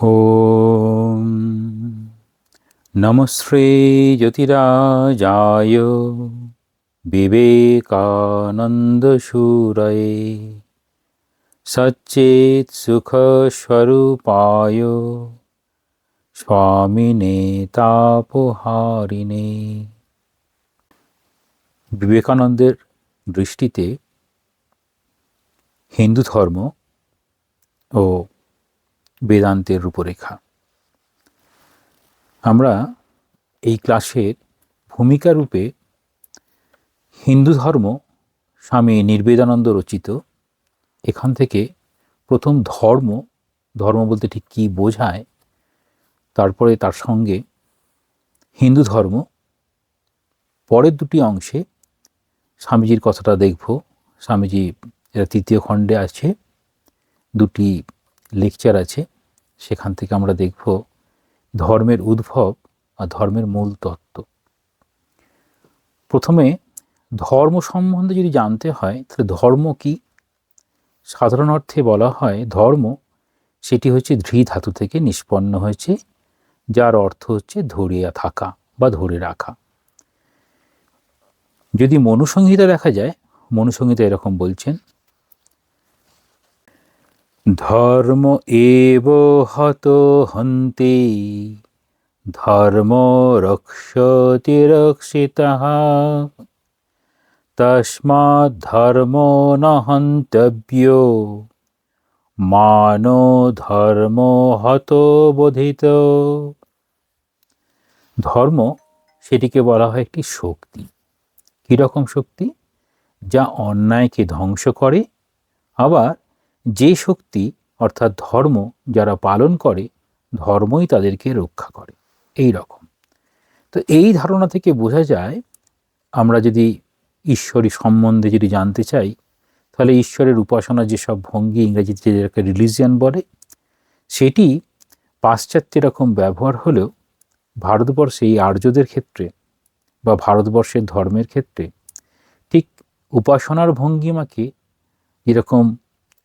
ॐ नमस्ते ज्योतिराजाय विवेकानन्दशूरये सच्चित्सुखस्वरूपाय स्वामिने तापहारिणे। বিবেকানন্দের দৃষ্টিতে হিন্দু ধর্ম ও বেদান্তের রূপরেখা। আমরা এই ক্লাসের ভূমিকা রূপে হিন্দু ধর্ম স্বামী নির্বেদানন্দ রচিত, এখান থেকে প্রথম ধর্ম বলতে ঠিক কী বোঝায়, তারপরে তার সঙ্গে হিন্দু ধর্ম, পরের দুটি অংশে স্বামীজির কথাটা দেখব। স্বামীজি এরা তৃতীয় খণ্ডে আছে, দুটি লেকচার আছে, সেখান থেকে আমরা দেখব ধর্মের উদ্ভব আর ধর্মের মূল তত্ত্ব। প্রথমে ধর্ম সম্বন্ধে যদি জানতে হয় তাহলে ধর্ম কি? সাধারণ অর্থে বলা হয় ধর্ম সেটি হচ্ছে ধৃ ধাতু থেকে নিষ্পন্ন হয়েছে, যার অর্থ হচ্ছে ধরিয়া থাকা বা ধরে রাখা। যদি মনুসংহিতা দেখা যায়, মনুসংহিতা এরকম বলছেন, ধর্ম এব হত হন্তি ধর্ম রক্ষতি রক্ষিতঃ তস্মাৎ ধর্ম ন হন্তব্যো মানো ধর্ম হত বোধিত। ধর্ম সেটিকে বলা হয় একটি শক্তি। কীরকম শক্তি? যা অন্যায়কে ধ্বংস করে, আবার যে শক্তি অর্থাৎ ধর্ম যারা পালন করে, ধর্মই তাদেরকে রক্ষা করে, এই রকম। তো এই ধারণা থেকে বোঝা যায়, আমরা যদি ঈশ্বরী সম্বন্ধে যদি জানতে চাই, তাহলে ঈশ্বরের উপাসনা যেসব ভঙ্গি, ইংরেজিতে যেটাকে রিলিজিয়ান বলে, সেটি পাশ্চাত্যের রকম ব্যবহার হলেও ভারতবর্ষে এই আর্যদের ক্ষেত্রে বা ভারতবর্ষের ধর্মের ক্ষেত্রে ঠিক উপাসনার ভঙ্গিমাকে যেরকম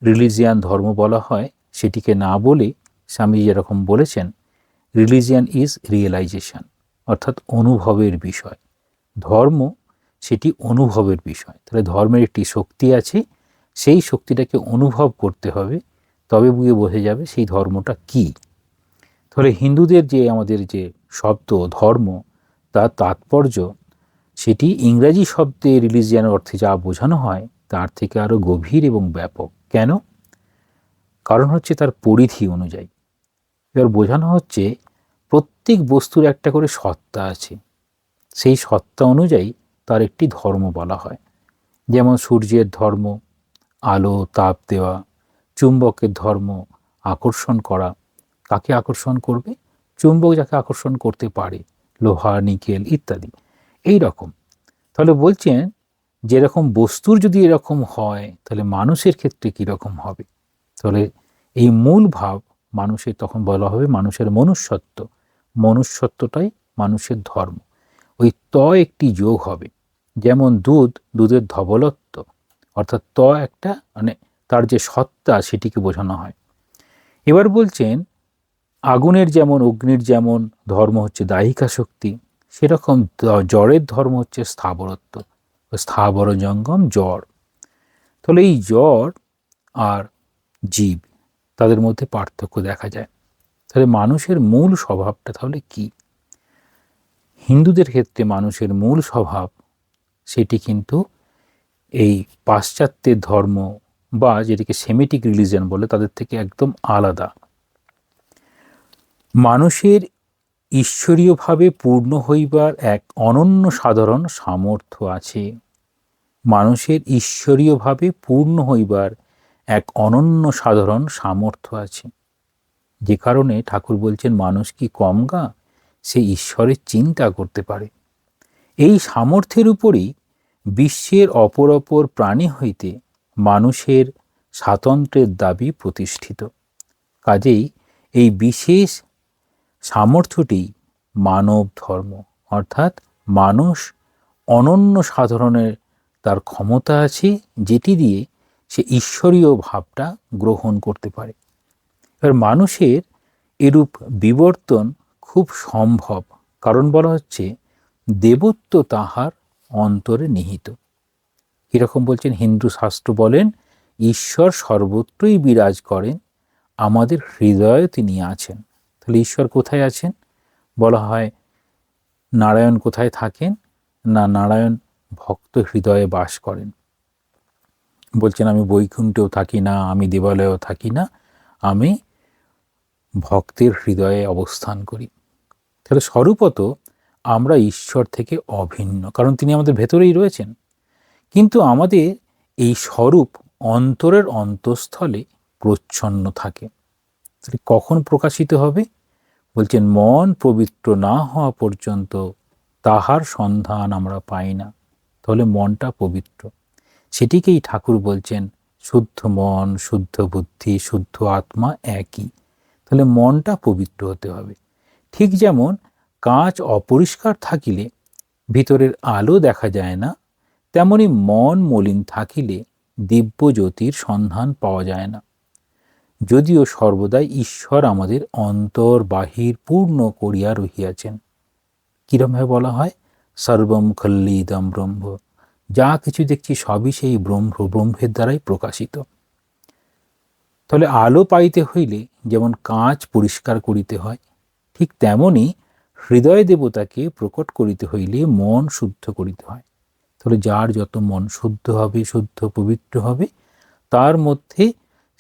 রিলিজিয়ান ধর্ম বলা হয়, সেটিকে না বলে স্বামী যেরকম বলেছেন, রিলিজিয়ান ইজ রিয়েলাইজেশন, অর্থাৎ অনুভবের বিষয়। ধর্ম সেটি অনুভবের বিষয়। তাহলে ধর্মের একটি শক্তি আছে, সেই শক্তিটাকে অনুভব করতে হবে, তবে বুঝে বোঝা যাবে সেই ধর্মটা কি। তাহলে হিন্দুদের যে আমাদের যে শব্দ ধর্ম, তার তাৎপর্য সেটি ইংরাজি শব্দে রিলিজিয়ানের অর্থে যা বোঝানো হয় তার থেকে আরও গভীর এবং ব্যাপক। কেন? কারণ হচ্ছে তার পরিধি অনুযায়ী। এবার বোঝানো হচ্ছে প্রত্যেক বস্তুর একটা করে সত্তা আছে, সেই সত্তা অনুযায়ী তার একটি ধর্ম বলা হয়। যেমন সূর্যের ধর্ম আলো তাপ দেওয়া, চুম্বকের ধর্ম আকর্ষণ করা। কাকে আকর্ষণ করবে? চুম্বক যাকে আকর্ষণ করতে পারে, লোহা নিকেল ইত্যাদি, এই রকম। তাহলে বলছেন যেরকম বস্তুর যদি এরকম হয়, তাহলে মানুষের ক্ষেত্রে কীরকম হবে? তাহলে এই মূল ভাব মানুষের, তখন বলা হবে মানুষের মনুষ্যত্ব। মনুষ্যত্বটাই মানুষের ধর্ম। ওই একটি যোগ হবে, যেমন দুধের ধবলত্ব, অর্থাৎ একটা মানে তার যে সত্তা সেটিকে বোঝানো হয়। এবার বলছেন আগুনের যেমন অগ্নির যেমন ধর্ম হচ্ছে দাহিকা শক্তি, সেরকম জড়ের ধর্ম হচ্ছে স্থাবরত্ব, স্থাবর জঙ্গম জড়। তাহলে এই জড় আর জীব, তাদের মধ্যে পার্থক্য দেখা যায়। তাহলে মানুষের মূল স্বভাবটা তাহলে কি? হিন্দুদের ক্ষেত্রে মানুষের মূল স্বভাব সেটি কিন্তু এই পাশ্চাত্যের ধর্ম বা যেটিকে সেমিটিক রিলিজিয়ন বলে তাদের থেকে একদম আলাদা। মানুষের ঈশ্বরীয়ভাবে পূর্ণ হইবার এক অনন্য সাধারণ সামর্থ্য আছে। মানুষের ঈশ্বরীয়ভাবে পূর্ণ হইবার এক অনন্য সাধারণ সামর্থ্য আছে, যে কারণে ঠাকুর বলছেন মানুষ কি কম গা, সে ঈশ্বরের চিন্তা করতে পারে। এই সামর্থ্যের উপরই বিশ্বের অপর প্রাণী হইতে মানুষের স্বাতন্ত্র্যের দাবি প্রতিষ্ঠিত। কাজেই এই বিশেষ সামর্থ্যটি মানব ধর্ম, অর্থাৎ মানুষ অনন্য সাধারণের তার ক্ষমতা আছে, যেটি দিয়ে সে ঈশ্বরীয় ভাবটা গ্রহণ করতে পারে। এবার মানুষের এরূপ বিবর্তন খুব সম্ভব, কারণ বলা হচ্ছে দেবত্ব তাহার অন্তরে নিহিত। এরকম বলছেন, হিন্দু শাস্ত্র বলেন ঈশ্বর সর্বত্রই বিরাজ করেন, আমাদের হৃদয়ে তিনি আছেন। তাহলে ঈশ্বর কোথায় আছেন? বলা হয় নারায়ণ কোথায় থাকেন না, নারায়ণ ভক্ত হৃদয়ে বাস করেন। বলছেন আমি বৈকুণ্ঠেও থাকি না, আমি দেবালয়েও থাকি না, আমি ভক্তের হৃদয়ে অবস্থান করি। তাহলে স্বরূপত আমরা ঈশ্বর থেকে অভিন্ন, কারণ তিনি আমাদের ভেতরেই রয়েছেন। কিন্তু আমাদের এই স্বরূপ অন্তরের অন্তঃস্থলে প্রচ্ছন্ন থাকে। তাহলে কখন প্রকাশিত হবে? বলছেন মন পবিত্র না হওয়া পর্যন্ত তাহার সন্ধান আমরা পাই না। তাহলে মনটা পবিত্র, সেটিকেই ঠাকুর বলছেন শুদ্ধ মন, শুদ্ধ বুদ্ধি, শুদ্ধ আত্মা একই। তাহলে মনটা পবিত্র হতে হবে। ঠিক যেমন কাঁচ অপরিষ্কার থাকিলে ভিতরের আলো দেখা যায় না, তেমনি মন মলিন থাকিলে দিব্য জ্যোতির সন্ধান পাওয়া যায় না। যদিও সর্বদাই ঈশ্বর আমাদের অন্তর বাহির পূর্ণ করিয়া রহিয়াছেন। কিরমভাবে বলা হয়? সর্বম খল্লিদম ব্রহ্ম, যা কিছু দেখছি সবই সেই ব্রহ্মের দ্বারাই প্রকাশিত। তাহলে আলো পাইতে হইলে যেমন কাঁচ পরিষ্কার করিতে হয়, ঠিক তেমনি হৃদয় দেবতাকে প্রকট করিতে হইলে মন শুদ্ধ করিতে হয়। তাহলে যার যত মন শুদ্ধ হবে, শুদ্ধ পবিত্র হবে, তার মধ্যে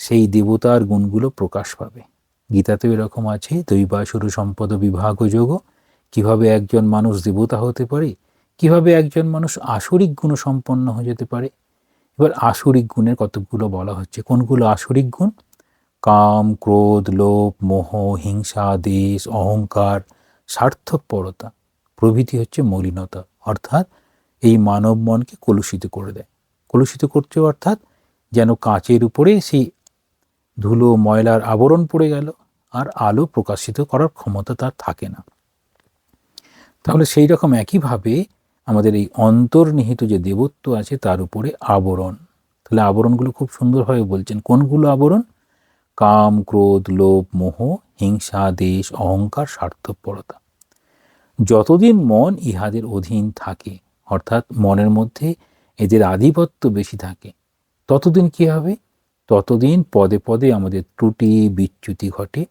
সেই দেবতার গুণগুলো প্রকাশ পাবে। গীতাতেও এরকম আছে, দৈবাসুর সম্পদ বিভাগ যোগ। কিভাবে একজন মানুষ দেবতা হতে পারে, কিভাবে একজন মানুষ আসরিক গুণ সম্পন্ন হয়ে যেতে পারে। এবার আসরিক গুণের কতগুলো বলা হচ্ছে। কোনগুলো আসরিক গুণ? কাম, ক্রোধ, লোভ, মোহ, হিংসা, দেশ, অহংকার, স্বার্থপরতা প্রভৃতি হচ্ছে মলিনতা, অর্থাৎ এই মানব মনকে কলুষিত করে দেয়। কলুষিত করছে অর্থাৎ যেন কাঁচের উপরে সেই ধুলো ময়লার আবরণ পড়ে গেল, আর আলো প্রকাশিত করার ক্ষমতা তার থাকে না। তাহলে সেই রকম একইভাবে আমাদের এই অন্তর্নিহিত যে দেবত্ব আছে তার উপরে আবরণ। তাহলে আবরণগুলো খুব সুন্দরভাবে বলছেন। কোনগুলো আবরণ? কাম, ক্রোধ, লোভ, মোহ, হিংসা, দেশ, অহংকার, স্বার্থপরতা। যতদিন মন ইহাদের অধীন থাকে, অর্থাৎ মনের মধ্যে এদের আধিপত্য বেশি থাকে, ততদিন কি হবে? ততদিন পদে পদে আমাদের ত্রুটি বিচ্যুতি ঘটে।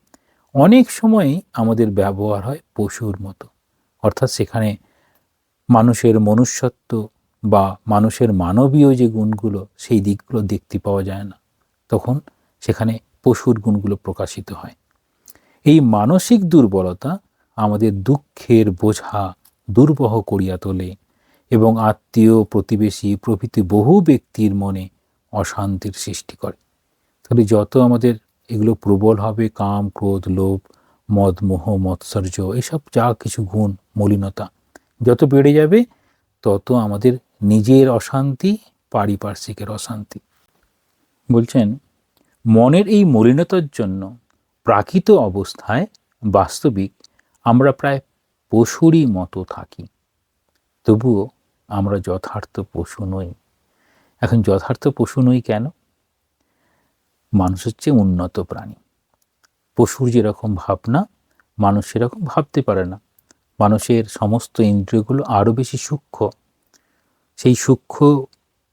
অনেক সময়ই আমাদের ব্যবহার হয় পশুর মতো, অর্থাৎ সেখানে মানুষের মনুষ্যত্ব বা মানুষের মানবীয় যে গুণগুলো, সেই দিকগুলো দেখতে পাওয়া যায় না। তখন সেখানে পশুর গুণগুলো প্রকাশিত হয়। এই মানসিক দুর্বলতা আমাদের দুঃখের বোঝা দুর্বহ করিয়া তোলে এবং আত্মীয়, প্রতিবেশী প্রভৃতি বহু ব্যক্তির মনে অশান্তির সৃষ্টি করে। তাহলে যত আমাদের এগুলো প্রবল হবে, কাম, ক্রোধ, লোভ, মদ, মোহ, মৎসর্য, এসব যা কিছু গুণ, মলিনতা যত বেড়ে যাবে, তত আমাদের নিজের অশান্তি, পারিপার্শ্বিকের অশান্তি। বলছেন মনের এই মলিনতার জন্য প্রাকৃত অবস্থায় বাস্তবিক আমরা প্রায় পশুরই মতো থাকি, তবুও আমরা যথার্থ পশু নই। এখন যথার্থ পশু নই কেন? মানুষ হচ্ছে উন্নত প্রাণী। পশুর যেরকম ভাবনা, মানুষ সেরকম ভাবতে পারে না। মানুষের সমস্ত ইন্দ্রিয়গুলো আরও বেশি সূক্ষ্ম। সেই সূক্ষ্ম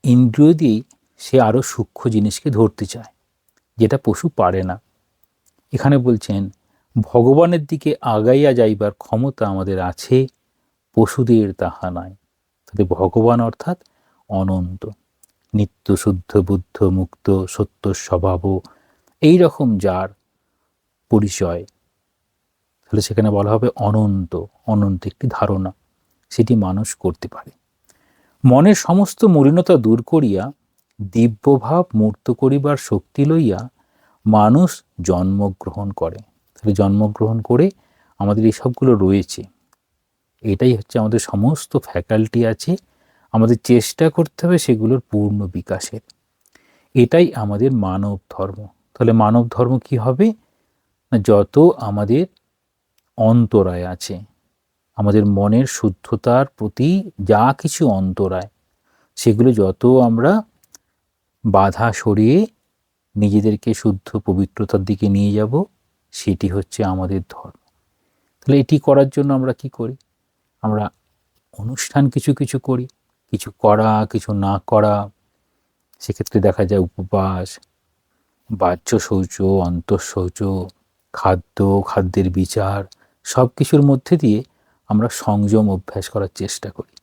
ইন্দ্রিয় দিয়েই সে আরও সূক্ষ্ম জিনিসকে ধরতে চায়, যেটা পশু পারে না। এখানে বলছেন ভগবানের দিকে আগাইয়া যাইবার ক্ষমতা আমাদের আছে, পশুদের তাহা নাই। তাহলে ভগবান অর্থাৎ অনন্ত, নিত্য, শুদ্ধ, বুদ্ধ, মুক্ত, সত্য স্বভাব, এই রকম যার পরিচয়, তাহলে সেখানে বলা হবে অনন্ত। অনন্ত একটি ধারণা, সেটি মানুষ করতে পারে। মনের সমস্ত মলিনতা দূর করিয়া দিব্যভাব মূর্ত করিবার শক্তি লইয়া মানুষ জন্মগ্রহণ করে। তাহলে জন্মগ্রহণ করে আমাদের এই সবগুলো রয়েছে, এটাই হচ্ছে আমাদের সমস্ত ফ্যাকাল্টি আছে, আমাদের চেষ্টা করতে হবে সেগুলোর পূর্ণ বিকাশের। এটাই আমাদের মানব ধর্ম। তাহলে মানব ধর্ম কি হবে না, যত আমাদের অন্তরায় আছে, আমাদের মনের শুদ্ধতার প্রতি যা কিছু অন্তরায়, সেগুলো যত আমরা বাধা সরিয়ে নিজেদেরকে শুদ্ধ পবিত্রতার দিকে নিয়ে যাব, সেটি হচ্ছে আমাদের ধর্ম। তাহলে এটি করার জন্য আমরা কি করি? আমরা অনুষ্ঠান কিছু কিছু করি, কিছু করা কিছু না করা। সেক্ষেত্রে দেখা যায় উপবাস, বাহ্য শৌচ, অন্তঃশৌচ, খাদ্য, খাদ্যের বিচার, সব কিছুর মধ্যে দিয়ে আমরা সংযম অভ্যাস করার চেষ্টা করি।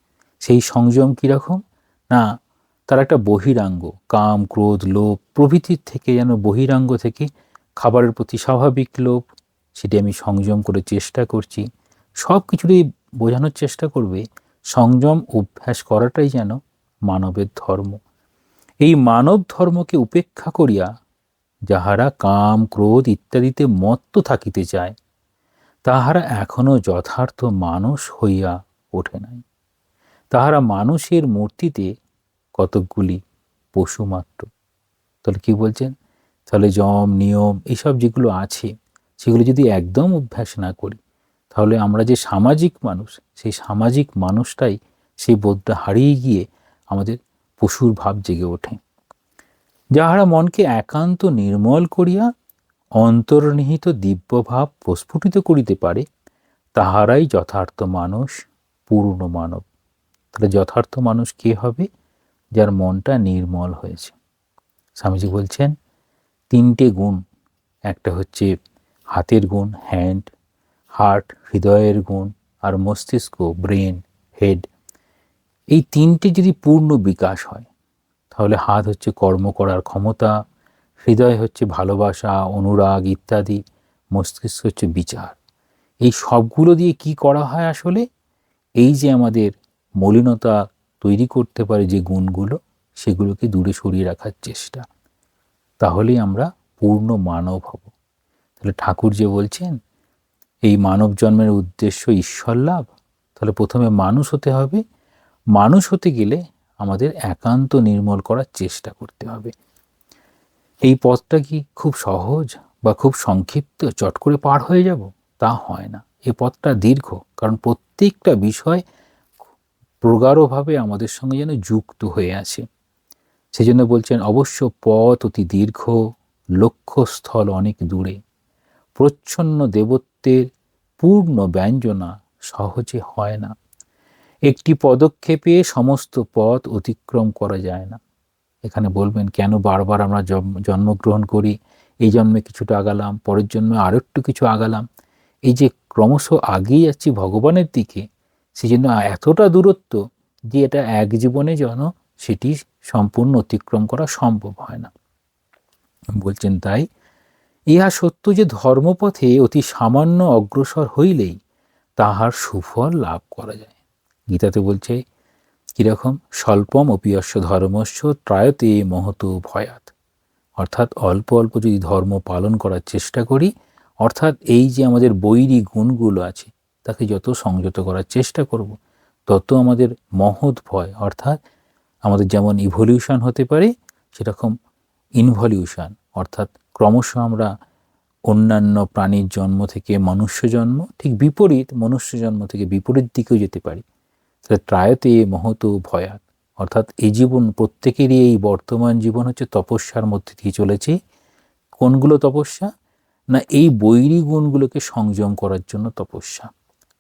সেই সংযম কীরকম না, তার একটা বহিরাঙ্গ, কাম ক্রোধ লোভ প্রভৃতির থেকে যেন বহিরাঙ্গ থেকে খাবারের প্রতি স্বাভাবিক লোভ, সেটি আমি সংযম করে চেষ্টা করছি। সব কিছুরই বোঝানোর চেষ্টা করবে সংযম অভ্যাস করাটাই যেন মানবের ধর্ম। এই মানব ধর্মকে উপেক্ষা করিয়া যাহারা কাম ক্রোধ ইত্যাদিতে মত্ত থাকিতে চায়, তাহারা এখনো যথার্থ মানুষ হইয়া ওঠে নাই। তাহারা মানুষের মূর্তিতে কতকগুলি পশু মাত্র। তাহলে কি বলছেন? তাহলে যম নিয়ম এইসব যেগুলো আছে, সেগুলো যদি একদম অভ্যাস না করি, তাহলে আমরা যে সামাজিক মানুষ, সেই সামাজিক মানুষটাই সেই বোধটা হারিয়ে গিয়ে আমাদের পশুর ভাব জেগে ওঠে। যাহারা মনকে একান্ত নির্মল করিয়া অন্তর্নিহিত দিব্যভাব প্রস্ফুটিত করিতে পারে, তাহারাই যথার্থ মানুষ, পূর্ণ মানব। তাহলে যথার্থ মানুষ কে হবে? যার মনটা নির্মল হয়েছে। স্বামীজি বলছেন 3টে গুণ, একটা হচ্ছে হাতের গুণ, হ্যান্ড, হার্ট, হৃদয়ের গুণ, আর মস্তিষ্ক, ব্রেন, হেড। এই 3টে যদি পূর্ণ বিকাশ হয়, তাহলে হাত হচ্ছে কর্ম করার ক্ষমতা, হৃদয় হচ্ছে ভালোবাসা, অনুরাগ ইত্যাদি, মস্তিষ্ক হচ্ছে বিচার। এই সবগুলো দিয়ে কি করা হয় আসলে? এই যে আমাদের মলিনতা তৈরি করতে পারে যে গুণগুলো, সেগুলোকে দূরে সরিয়ে রাখার চেষ্টা। তাহলেই আমরা পূর্ণ মানব হব। তাহলে ঠাকুর যে বলছেন এই মানব জন্মের উদ্দেশ্য ঈশ্বর লাভ, তাহলে প্রথমে মানুষ হতে হবে। মানুষ হতে গেলে আমাদের একান্ত নির্মল করার চেষ্টা করতে হবে। এই পথটা কি খুব সহজ বা খুব সংক্ষিপ্ত, চট করে পার হয়ে যাব? তা হয় না। এই পথটা দীর্ঘ, কারণ প্রত্যেকটা বিষয় প্রগাঢ়ভাবে আমাদের সঙ্গে যেন যুক্ত হয়ে আছে। সেজন্য বলছেন অবশ্য পথ অতি দীর্ঘ, লক্ষ্যস্থল অনেক দূরে। প্রচ্ছন্ন দেবত্বের পূর্ণ ব্যঞ্জনা সহজে হয় না। একটি পদক্ষেপে সমস্ত পথ অতিক্রম করা যায় না। এখানে বলবেন কেন বারবার আমরা জন্মগ্রহণ করি, এই জন্মে কিছুটা আগালাম, পরের জন্মে আরও একটু কিছু আগালাম। এই যে ক্রমশ আগিয়ে যাচ্ছি ভগবানের দিকে, সেই জন্য এতটা দূরত্ব যে এটা এক জীবনে যেন সেটি সম্পূর্ণ অতিক্রম করা সম্ভব হয় না। বলছেন তাই ইহা সত্য যে ধর্মপথে অতি সামান্য অগ্রসর হইলেই তাহার সুফল লাভ করা যায়। গীতাতে বলছে কীরকম? স্বল্পম অপিয়স্য ধর্মস্য ত্রায়তে মহতো ভয়াত। অর্থাৎ অল্প অল্প যদি ধর্ম পালন করার চেষ্টা করি, অর্থাৎ এই যে আমাদের বৈরী গুণগুলো আছে তাকে যত সংযত করার চেষ্টা করব, তত আমাদের মহৎ ভয়, অর্থাৎ আমাদের যেমন ইভলিউশন হতে পারে, সেরকম ইনভলিউশন, অর্থাৎ ক্রমশ আমরা অন্যান্য প্রাণীর জন্ম থেকে মনুষ্য জন্ম, ঠিক বিপরীত মনুষ্য জন্ম থেকে বিপরীত দিকেও যেতে পারি। তাহলে ত্রায়তে মহতো ভয়াত, অর্থাৎ এই জীবন প্রত্যেকেরই, এই বর্তমান জীবন হচ্ছে তপস্যার মধ্যে দিয়ে চলেছে। কোনগুলো তপস্যা? না, এই বৈরী গুণগুলোকে সংযম করার জন্য তপস্যা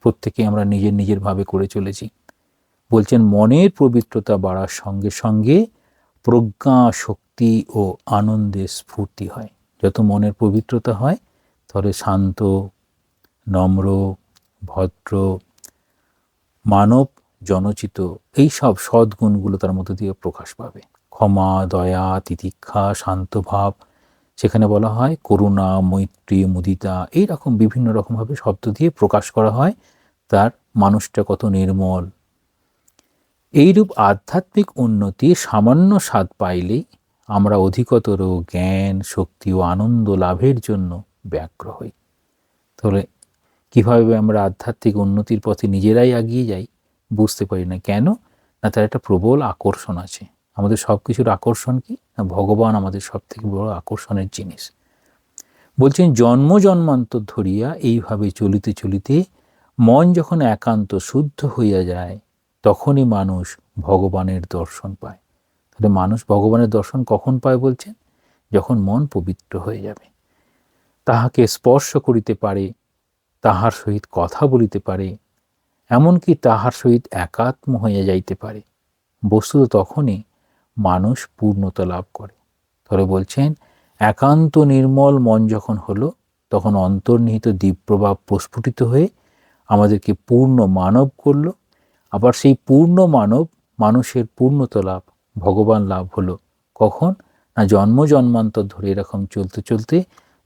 প্রত্যেকে আমরা নিজের নিজের ভাবে করে চলেছি। বলছেন মনের পবিত্রতা বাড়ার সঙ্গে সঙ্গে প্রজ্ঞা, শক্তি ও আনন্দের স্ফূর্তি হয়। যত মনের পবিত্রতা হয়, তাহলে শান্ত, নম্র, ভদ্র, মানব জনচিত এই সব সদ্গুণগুলো তার মধ্যে দিয়ে প্রকাশ পাবে। ক্ষমা, দয়া, তিতিক্ষা, শান্তভাব, সেখানে বলা হয় করুণা, মৈত্রী, মুদিতা, এইরকম বিভিন্ন রকমভাবে শব্দ দিয়ে প্রকাশ করা হয় তার মানুষটা কত নির্মল। এইরূপ আধ্যাত্মিক উন্নতির সামান্য স্বাদ পাইলেই আমরা অধিকতর জ্ঞান, শক্তি ও আনন্দ লাভের জন্য ব্যগ্র হই। তাহলে কীভাবে আমরা আধ্যাত্মিক উন্নতির পথে নিজেরাই এগিয়ে যাই বুঝতে পারি না। কেন? না, তার একটা প্রবল আকর্ষণ আছে। আমাদের সব কিছুর আকর্ষণ কি? না, ভগবান আমাদের সব থেকে বড় আকর্ষণের জিনিস। বলছেন জন্ম জন্মান্তর ধরিয়া এইভাবে চলিতে চলিতে মন যখন একান্ত শুদ্ধ হইয়া যায়, তখনই মানুষ ভগবানের দর্শন পায়। তাহলে মানুষ ভগবানের দর্শন কখন পায় বলছেন? যখন মন পবিত্র হয়ে যাবে। তাহাকে স্পর্শ করিতে পারে, তাহার সহিত কথা বলিতে পারে, এমনকি তাহার সহিত একাত্ম হইয়া যাইতে পারে। বস্তুত তখনই মানুষ পূর্ণতা লাভ করে। তবে বলছেন, একান্ত নির্মল মন যখন হলো, তখন অন্তর্নিহিত দিব্যপ্রভাব প্রস্ফুটিত হয়ে আমাদেরকে পূর্ণ মানব করল। আবার সেই পূর্ণ মানব, মানুষের পূর্ণতা লাভ, ভগবান লাভ হলো কখন? না জন্ম জন্মান্তর ধরে এরকম চলতে চলতে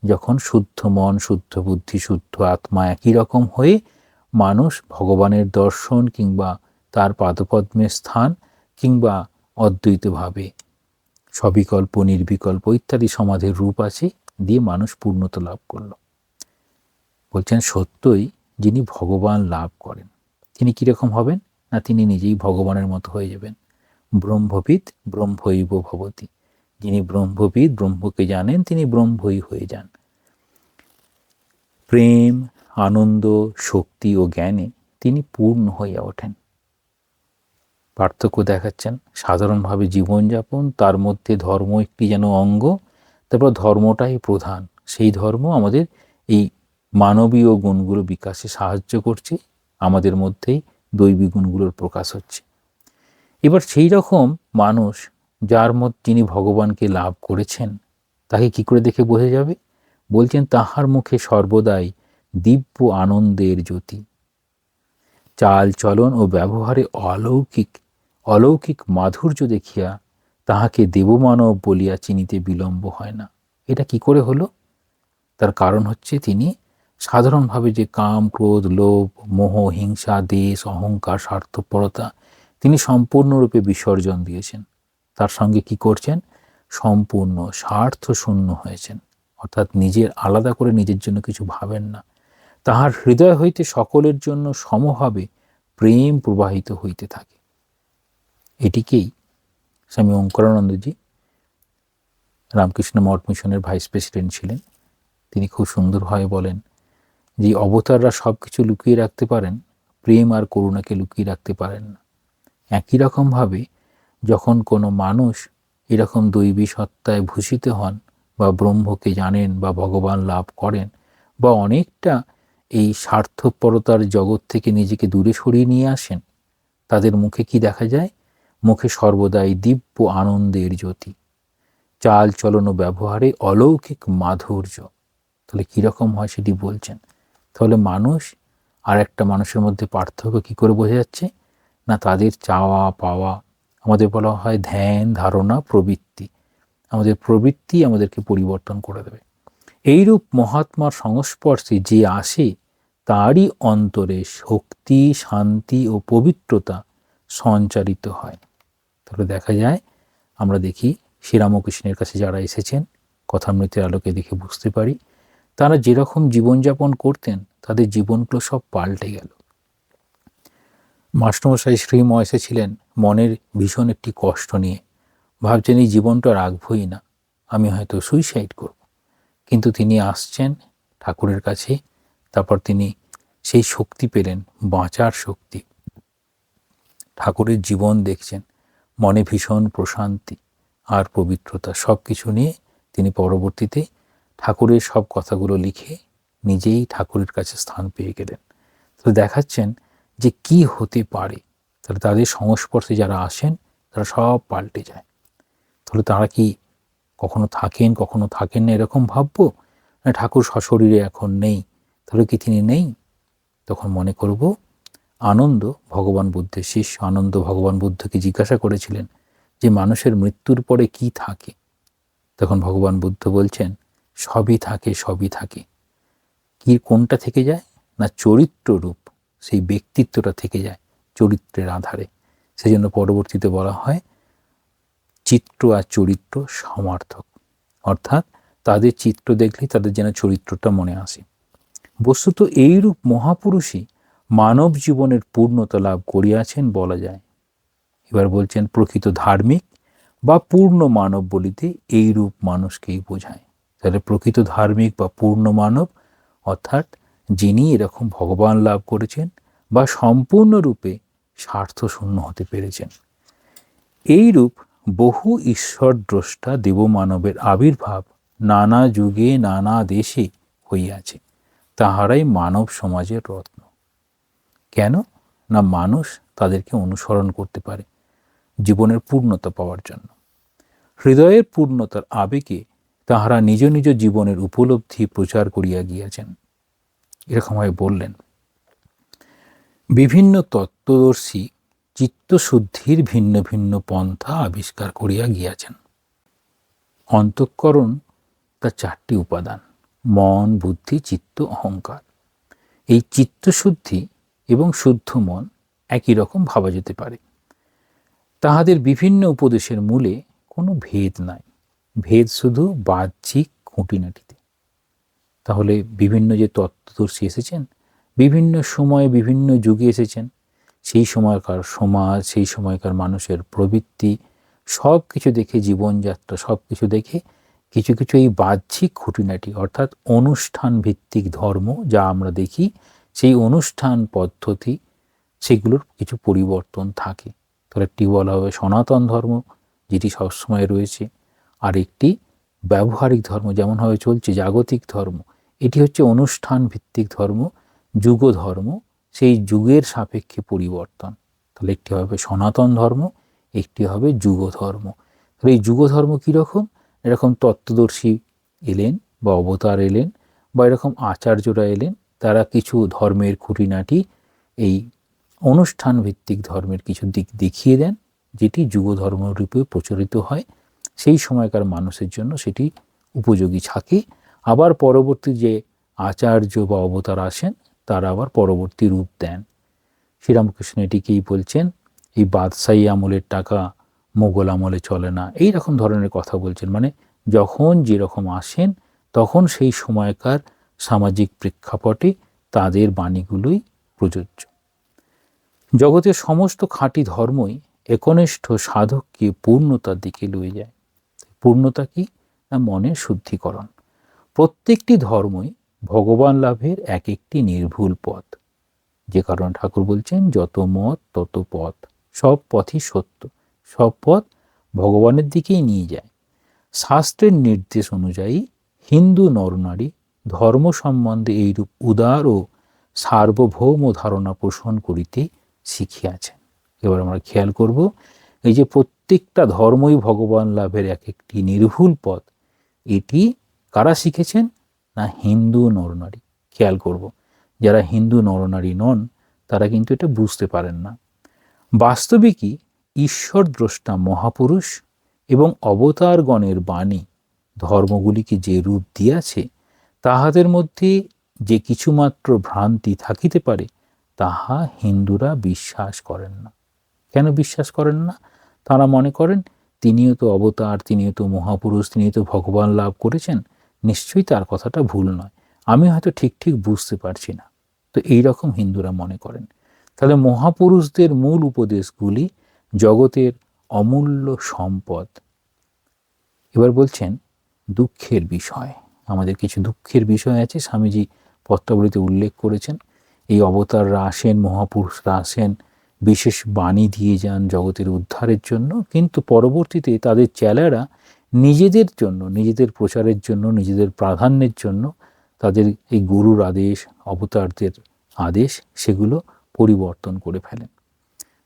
যখন শুদ্ধ মন, শুদ্ধ বুদ্ধি, শুদ্ধ আত্মা একই রকম হয়ে মানুষ ভগবানের দর্শন কিংবা তার পাদপদ্মের স্থান কিংবা অদ্বৈতভাবে সবিকল্প, নির্বিকল্প ইত্যাদি সমাধির রূপ আছে দিয়ে মানুষ পূর্ণতা লাভ করল। বলছেন সত্যই যিনি ভগবান লাভ করেন তিনি কীরকম হবেন? না তিনি নিজেই ভগবানের মতো হয়ে যাবেন। ব্রহ্মবিদ ব্রহ্মৈব ভবতি। যিনি ব্রহ্মবিদ, ব্রহ্মকে জানেন, তিনি ব্রহ্মই হয়ে যান। প্রেম, আনন্দ, শক্তি ও জ্ঞানে তিনি পূর্ণ হইয়া ওঠেন। পার্থক্য দেখাচ্ছেন সাধারণভাবে জীবনযাপন, তার মধ্যে ধর্ম একটি যেন অঙ্গ, তারপর ধর্মটাই প্রধান। সেই ধর্ম আমাদের এই মানবীয় গুণগুলো বিকাশে সাহায্য করছে, আমাদের মধ্যেই দৈবী গুণগুলোর প্রকাশ হচ্ছে। এবার সেই রকম মানুষ যার মধ্যে যিনি ভগবানকে লাভ করেছেন, তাকে কি করে দেখে বোঝা যাবে? বলছেন তাহার মুখে সর্বদাই দিব্য আনন্দের জ্যোতি, চাল চলন ও ব্যবহারে অলৌকিক মাধুর্য দেখিয়া তাহাকে দেবমানব বলিয়া চিনিতে বিলম্ব হয় না। এটা কি করে হলো? তার কারণ হচ্ছে তিনি সাধারণভাবে যে কাম, ক্রোধ, লোভ, মোহ, হিংসা, দেশ, অহংকার, স্বার্থপরতা তিনি সম্পূর্ণরূপে বিসর্জন দিয়েছেন। তার সঙ্গে কি করছেন? সম্পূর্ণ স্বার্থ শূন্য হয়েছেন, অর্থাৎ নিজের আলাদা করে নিজের জন্য কিছু ভাবেন না। তাহার হৃদয় হইতে সকলের জন্য সমভাবে প্রেম প্রবাহিত হইতে থাকে। এটিকেই স্বামী ওঙ্কারানন্দজি, রামকৃষ্ণ মঠ মিশনের ভাইস প্রেসিডেন্ট ছিলেন, তিনি খুব সুন্দরভাবে বলেন যে অবতাররা সব কিছু লুকিয়ে রাখতে পারেন, প্রেম আর করুণাকে লুকিয়ে রাখতে পারেন না। একই রকমভাবে যখন কোনো মানুষ এরকম দৈবী সত্তায় ভূষিত হন বা ব্রহ্মকে জানেন বা ভগবান লাভ করেন বা অনেকটা এই স্বার্থপরতার জগৎ থেকে নিজেকে দূরে সরিয়ে নিয়ে আসেন, তাদের মুখে কি দেখা যায়? মুখে সর্বদাই দিব্য আনন্দের জ্যোতি, চাল চলন ও ব্যবহারে অলৌকিক মাধুর্য। তাহলে কীরকম হয় সেটি বলছেন। তাহলে মানুষ আর একটা মানুষের মধ্যে পার্থক্য কি করে বোঝা যাচ্ছে? না তাদের চাওয়া পাওয়া, আমাদের বলা হয় ধ্যান, ধারণা, প্রবৃত্তি। আমাদের প্রবৃত্তি আমাদেরকে পরিবর্তন করে দেবে। এইরূপ মহাত্মার সংস্পর্শে যে আসে তারই অন্তরে শক্তি, শান্তি ও পবিত্রতা সঞ্চারিত হয়। তাহলে দেখা যায়, আমরা দেখি শ্রীরামকৃষ্ণের কাছে যারা এসেছেন, কথামৃতের আলোকে দেখে বুঝতে পারি তারা যেরকম জীবনযাপন করতেন তাদের জীবনগুলো সব পাল্টে গেল। মাস্টারমশাই শ্রীময় এসেছিলেন মনের ভীষণ একটি কষ্ট নিয়ে, ভাবছেন এই জীবনটা রাখবই না, আমি হয়তো সুইসাইড করব। কিন্তু তিনি আসছেন ঠাকুরের কাছে, তারপর তিনি সেই শক্তি পেলেন, বাঁচার শক্তি। ঠাকুরের জীবন দেখছেন, মনে ভীষণ প্রশান্তি আর পবিত্রতা, সব কিছু নিয়ে তিনি পরবর্তীতে ঠাকুরের সব কথাগুলো লিখে নিজেই ঠাকুরের কাছে স্থান পেয়ে গেলেন। তো দেখাচ্ছেন যে কি হতে পারে। তাহলে তাদের সংস্পর্শে যারা আসেন তারা সব পাল্টে যায়। তাহলে তারা কি কখনো থাকেন কখনো থাকেন না এরকম ভাববো? না ঠাকুর সশরীরে এখন নেই, তাহলে কি তিনি নেই? তখন মনে করব আনন্দ ভগবান বুদ্ধের শিষ্য, আনন্দ ভগবান বুদ্ধকে জিজ্ঞাসা করেছিলেন যে মানুষের মৃত্যুর পরে কি থাকে? তখন ভগবান বুদ্ধ বলছেন সবই থাকে, সবই থাকে। কি কোনটা থেকে যায়? না চরিত্র রূপ, সেই ব্যক্তিত্বটা থেকে যায় চরিত্রের আধারে। সেই জন্য পরবর্তীতে বলা হয় চিত্র আর চরিত্র সমার্থক, অর্থাৎ তাদের চিত্র দেখলেই তাদের যেন চরিত্রটা মনে আসে। বস্তুত এইরূপ মহাপুরুষই মানব জীবনের পূর্ণতা লাভ করিয়াছেন বলা যায়। এবার বলছেন প্রকৃত ধার্মিক বা পূর্ণ মানব বলিতে এইরূপ মানুষকেই বোঝায়। তাহলে প্রকৃত ধার্মিক বা পূর্ণ মানব অর্থাৎ যিনি এরকম ভগবান লাভ করেছেন বা সম্পূর্ণরূপে স্বার্থশূন্য হতে পেরেছেন। এইরূপ বহু ঈশ্বর দ্রষ্টা দেবমানবের আবির্ভাব নানা যুগে নানা দেশে হইয়াছে, তাহারাই মানব সমাজের রত্ন। কেন না মানুষ তাদেরকে অনুসরণ করতে পারে জীবনের পূর্ণতা পাওয়ার জন্য। হৃদয়ের পূর্ণতার আবেগে তাহারা নিজ নিজ জীবনের উপলব্ধি প্রচার করিয়া গিয়াছেন। এরকমভাবে বললেন, বিভিন্ন তত্ত্বদর্শী চিত্তশুদ্ধির ভিন্ন ভিন্ন পন্থা আবিষ্কার করিয়া গিয়াছেন। অন্তঃকরণ তার 4টি উপাদান: মন, বুদ্ধি, চিত্ত, অহংকার। এই চিত্তশুদ্ধি এবং শুদ্ধ মন একই রকম ভাবা যেতে পারে। তাহাদের বিভিন্ন উপদেশের মূলে কোনো ভেদ নাই, ভেদ শুধু বাহ্যিক খুঁটিনাটিতে। তাহলে বিভিন্ন যে তত্ত্বদর্শী এসেছেন, বিভিন্ন সময়ে বিভিন্ন যুগে এসেছেন, সেই সময়কার সমাজ, সেই সময়কার মানুষের প্রবৃত্তি সব কিছু দেখে, জীবনযাত্রা সব কিছু দেখে কিছু কিছু এই বাহ্যিক খুঁটিনাটি অর্থাৎ অনুষ্ঠান ভিত্তিক ধর্ম যা আমরা দেখি, সেই অনুষ্ঠান পদ্ধতি সেগুলোর কিছু পরিবর্তন থাকে। তাহলে একটি বলা হবে সনাতন ধর্ম, যেটি সবসময় রয়েছে, আর একটি ব্যবহারিক ধর্ম যেমনভাবে চলছে জাগতিক ধর্ম, এটি হচ্ছে অনুষ্ঠান ভিত্তিক ধর্ম, যুগ ধর্ম, সেই যুগের সাপেক্ষে পরিবর্তন। তাহলে একটি হবে সনাতন ধর্ম, একটি হবে যুগ ধর্ম। তাহলে এই যুগ ধর্ম কীরকম? এরকম তত্ত্বদর্শী এলেন বা অবতার এলেন বা এরকম আচার্যরা এলেন, তারা কিছু ধর্মের খুঁটিনাটি এই অনুষ্ঠান ভিত্তিক ধর্মের কিছু দিক দেখিয়ে দেন, যেটি যুগ ধর্মরূপে প্রচলিত হয়, সেই সময়কার মানুষের জন্য সেটি উপযোগী থাকে। আবার পরবর্তী যে আচার্য বা অবতার আসেন, তারা আবার পরবর্তী রূপ দেন। শ্রীরামকৃষ্ণ এটিকেই বলছেন, এই বাদশাহী আমলের টাকা মোগল আমলে চলে না, এই রকম ধরনের কথা বলছেন। মানে যখন যেরকম আসেন, তখন সেই সময়কার সামাজিক প্রেক্ষাপটে তাদের বাণীগুলোই প্রযোজ্য। জগতের সমস্ত খাঁটি ধর্মই একনিষ্ঠ সাধককে পূর্ণতার দিকে লয়ে যায়। পূর্ণতা কি? না মনের শুদ্ধিকরণ। প্রত্যেকটি ধর্মই ভগবান লাভের এক একটি নির্ভুল পথ। যে কারণে ঠাকুর বলছেন, যত মত তত পথ, সব পথই সত্য, সব পথ ভগবানের দিকেই নিয়ে যায়। শাস্ত্রের নির্দেশ অনুযায়ী হিন্দু নরনারী ধর্ম সম্বন্ধে এইরূপ উদার ও সার্বভৌম ধারণা পোষণ করিতে শিখিয়াছেন। এবার আমরা খেয়াল করব, এই যে প্রত্যেকটা ধর্মই ভগবান লাভের এক একটি নির্ভুল পথ, এটি কারা শিখেছেন? না হিন্দু নরনারী। খেয়াল করব, যারা হিন্দু নরনারী নন তারা কিন্তু এটা বুঝতে পারেন না। বাস্তবিকই ঈশ্বর দ্রষ্টা মহাপুরুষ এবং অবতারগণের বাণী ধর্মগুলিকে যে রূপ দিয়াছে, তাহাদের মধ্যে যে কিছুমাত্র ভ্রান্তি থাকিতে পারে, তাহা হিন্দুরা বিশ্বাস করেন না। কেন বিশ্বাস করেন না? তারা মনে করেন তিনিও তো অবতার, তিনিও তো মহাপুরুষ, তিনি তো ভগবান লাভ করেছেন, নিশ্চয়ই তার কথাটা ভুল নয়, আমি হয়তো ঠিক ঠিক বুঝতে পারছি না। তো এই রকম হিন্দুরা মনে করেন। তাহলে মহাপুরুষদের মূল উপদেশগুলি জগতের অমূল্য সম্পদ। এবার বলছেন দুঃখের বিষয়, আমাদের কিছু দুঃখের বিষয় আছে, স্বামীজি পত্রাবলীতে উল্লেখ করেছেন। এই অবতাররা আসেন, মহাপুরুষরা আসেন, বিশেষ বাণী দিয়ে যান জগতের উদ্ধারের জন্য, কিন্তু পরবর্তীতে তাদের চেলারা নিজেদের জন্য, নিজেদের প্রচারের জন্য, নিজেদের প্রাধান্যের জন্য তাদের এই গুরুর আদেশ, অবতারদের আদেশ, সেগুলো পরিবর্তন করে ফেলেন।